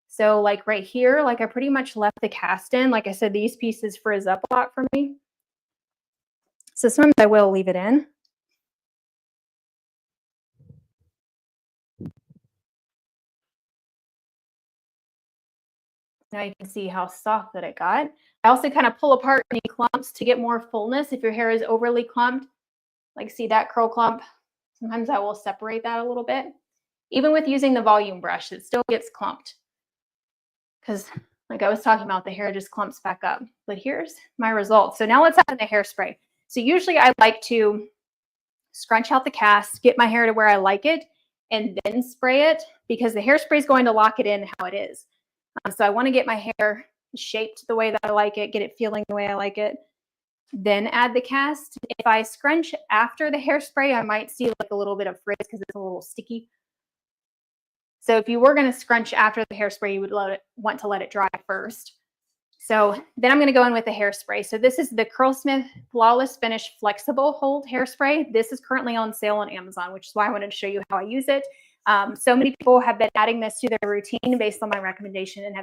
So like right here, like I pretty much left the cast in. Like I said, these pieces frizz up a lot for me. So sometimes I will leave it in. Now you can see how soft that it got. I also kind of pull apart any clumps to get more fullness. If your hair is overly clumped, like see that curl clump, sometimes I will separate that a little bit. Even with using the volume brush, it still gets clumped. Because like I was talking about, the hair just clumps back up. But here's my results. So now let's add in the hairspray. So usually I like to scrunch out the cast, get my hair to where I like it, and then spray it because the hairspray is going to lock it in how it is. So I want to get my hair shaped the way that I like it, get it feeling the way I like it, then add the cast. If I scrunch after the hairspray, I might see like a little bit of frizz because it's a little sticky. So if you were going to scrunch after the hairspray, you would want to let it dry first. So then I'm going to go in with the hairspray. So this is the Curlsmith Flawless Finish Flexible Hold Hairspray. This is currently on sale on Amazon, which is why I wanted to show you how I use it. So many people have been adding this to their routine based on my recommendation and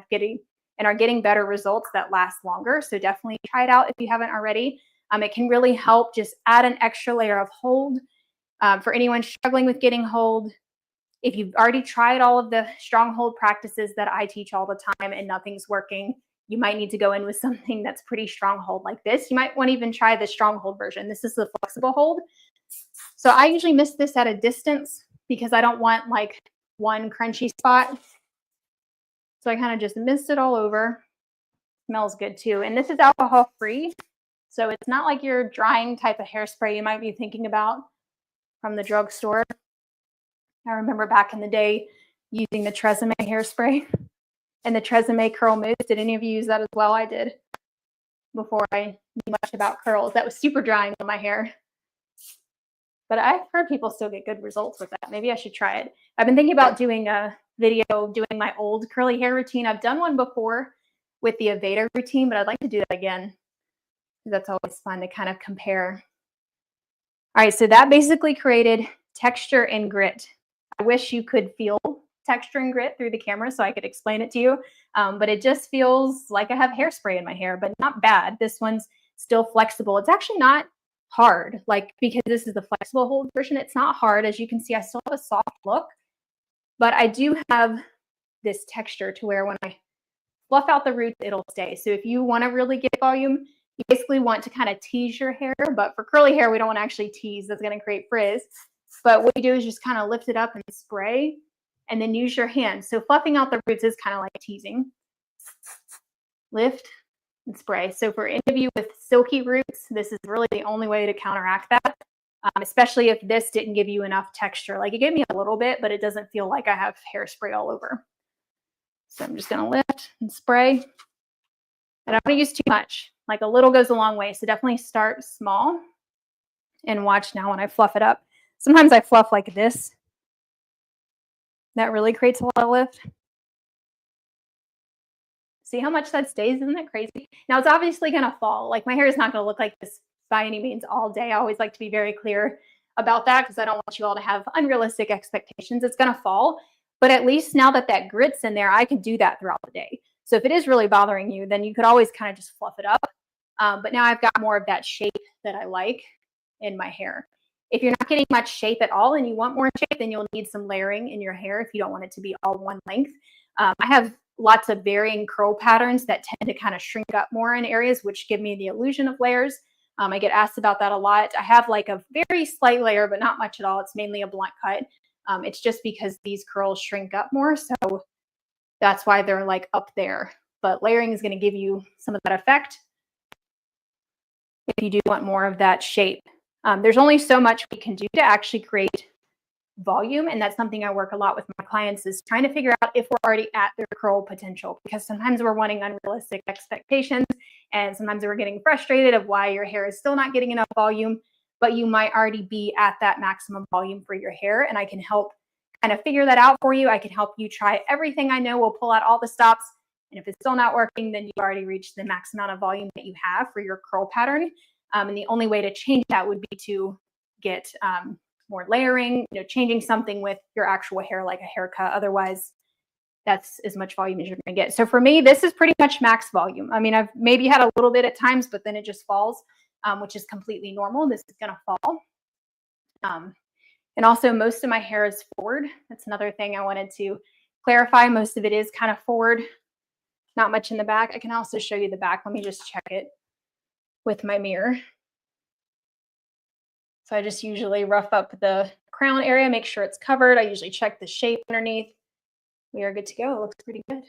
are getting better results that last longer. So definitely try it out if you haven't already. It can really help just add an extra layer of hold. For anyone struggling with getting hold, if you've already tried all of the strong hold practices that I teach all the time and nothing's working, you might need to go in with something that's pretty strong hold like this. You might want to even try the strong hold version. This is the flexible hold. So I usually miss this at a distance because I don't want like one crunchy spot. So I kind of just mist it all over. Smells good too. And this is alcohol free. So it's not like your drying type of hairspray you might be thinking about from the drugstore. I remember back in the day using the Tresemme hairspray and the Tresemme curl mousse. Did any of you use that as well? I did before I knew much about curls. That was super drying on my hair. But I've heard people still get good results with that. Maybe I should try it. I've been thinking about doing a video doing my old curly hair routine. I've done one before with the Aveda routine, but I'd like to do that again. That's always fun to kind of compare. All right, so that basically created texture and grit. I wish you could feel texture and grit through the camera so I could explain it to you. But it just feels like I have hairspray in my hair, but not bad. This one's still flexible. It's actually not hard, like because this is the flexible hold version. It's not hard. As you can see, I still have a soft look, but I do have this texture to where when I fluff out the roots, it'll stay. So if you want to really get volume, you basically want to kind of tease your hair. But for curly hair, we don't want to actually tease. That's going to create frizz. But what you do is just kind of lift it up and spray and then use your hand. So fluffing out the roots is kind of like teasing. Lift and spray. So for any of you with silky roots, this is really the only way to counteract that. especially if this didn't give you enough texture. Like it gave me a little bit, but it doesn't feel like I have hairspray all over. So I'm just going to lift and spray. I don't want to use too much. Like a little goes a long way. So definitely start small and watch now when I fluff it up. Sometimes I fluff like this. That really creates a lot of lift. See how much that stays? Isn't that crazy? Now it's obviously going to fall. Like my hair is not going to look like this by any means all day. I always like to be very clear about that because I don't want you all to have unrealistic expectations. It's going to fall. But at least now that that grit's in there, I can do that throughout the day. So if it is really bothering you, then you could always kind of just fluff it up. But now I've got more of that shape that I like in my hair. If you're not getting much shape at all and you want more shape, then you'll need some layering in your hair if you don't want it to be all one length. I have lots of varying curl patterns that tend to kind of shrink up more in areas, which give me the illusion of layers. I get asked about that a lot. I have like a very slight layer, but not much at all. It's mainly a blunt cut. It's just because these curls shrink up more. So that's why they're like up there. But layering is going to give you some of that effect if you do want more of that shape. There's only so much we can do to actually create volume. And that's something I work a lot with my clients, is trying to figure out if we're already at their curl potential, because sometimes we're wanting unrealistic expectations and sometimes we're getting frustrated of why your hair is still not getting enough volume, but you might already be at that maximum volume for your hair. And I can help kind of figure that out for you. I can help you try everything I know. We'll pull out all the stops. And if it's still not working, then you've already reached the max amount of volume that you have for your curl pattern. And the only way to change that would be to get more layering, changing something with your actual hair, like a haircut. Otherwise, that's as much volume as you're going to get. So for me, this is pretty much max volume. I mean, I've maybe had a little bit at times, but then it just falls, which is completely normal. This is going to fall. And also most of my hair is forward. That's another thing I wanted to clarify. Most of it is kind of forward, not much in the back. I can also show you the back. Let me just check it with my mirror. So I just usually rough up the crown area, make sure it's covered. I usually check the shape underneath. We are good to go. It looks pretty good.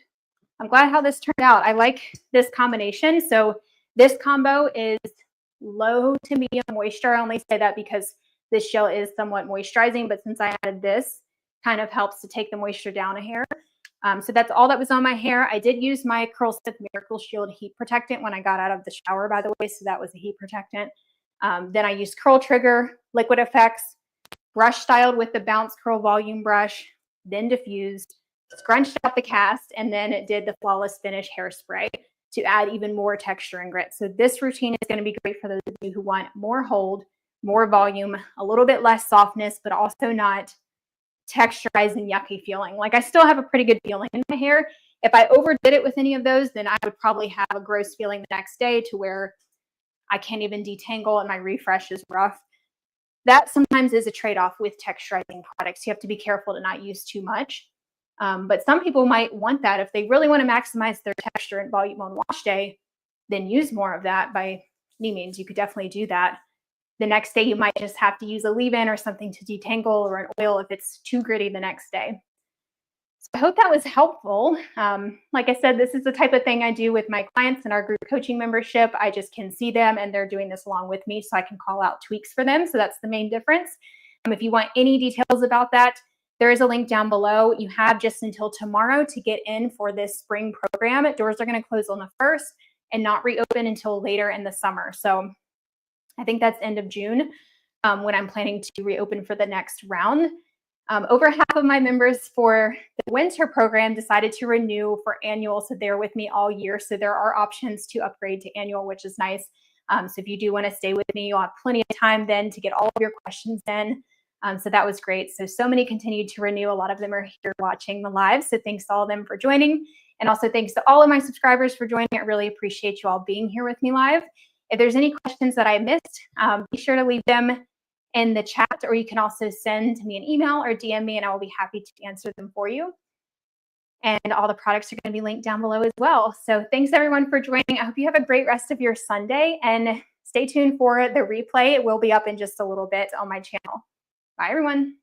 I'm glad how this turned out. I like this combination. So this combo is low to medium moisture. I only say that because this gel is somewhat moisturizing, but since I added this, kind of helps to take the moisture down a hair. So that's all that was on my hair. I did use my Curlsmith Miracle Shield heat protectant when I got out of the shower, by the way. So that was a heat protectant. Then I used Curl Trigger, Liquid Effects, brush styled with the BounceCurl volume brush, then diffused, scrunched out the cast, and then it did the Flawless Finish Hairspray to add even more texture and grit. So this routine is going to be great for those of you who want more hold, more volume, a little bit less softness, but also not texturized and yucky feeling. Like I still have a pretty good feeling in my hair. If I overdid it with any of those, then I would probably have a gross feeling the next day to where I can't even detangle and my refresh is rough. That sometimes is a trade-off with texturizing products. You have to be careful to not use too much. But some people might want that. If they really want to maximize their texture and volume on wash day, then use more of that by any means. You could definitely do that. The next day, you might just have to use a leave-in or something to detangle, or an oil if it's too gritty the next day. So I hope that was helpful. Like I said, this is the type of thing I do with my clients in our group coaching membership. I just can see them and they're doing this along with me, so I can call out tweaks for them. So that's the main difference. If you want any details about that, there is a link down below. You have just until tomorrow to get in for this spring program. Doors are going to close on the 1st and not reopen until later in the summer. So I think that's end of June when I'm planning to reopen for the next round. Over half of my members for the winter program decided to renew for annual, so they're with me all year. So there are options to upgrade to annual, which is nice. So if you do want to stay with me, you'll have plenty of time then to get all of your questions in. So that was great. So many continued to renew. A lot of them are here watching the live. So thanks to all of them for joining. And also thanks to all of my subscribers for joining. I really appreciate you all being here with me live. If there's any questions that I missed, be sure to leave them in the chat, or you can also send me an email or DM me and I will be happy to answer them for you. And all the products are going to be linked down below as well. So thanks everyone for joining. I hope you have a great rest of your Sunday, and stay tuned for the replay. It will be up in just a little bit on my channel. Bye everyone.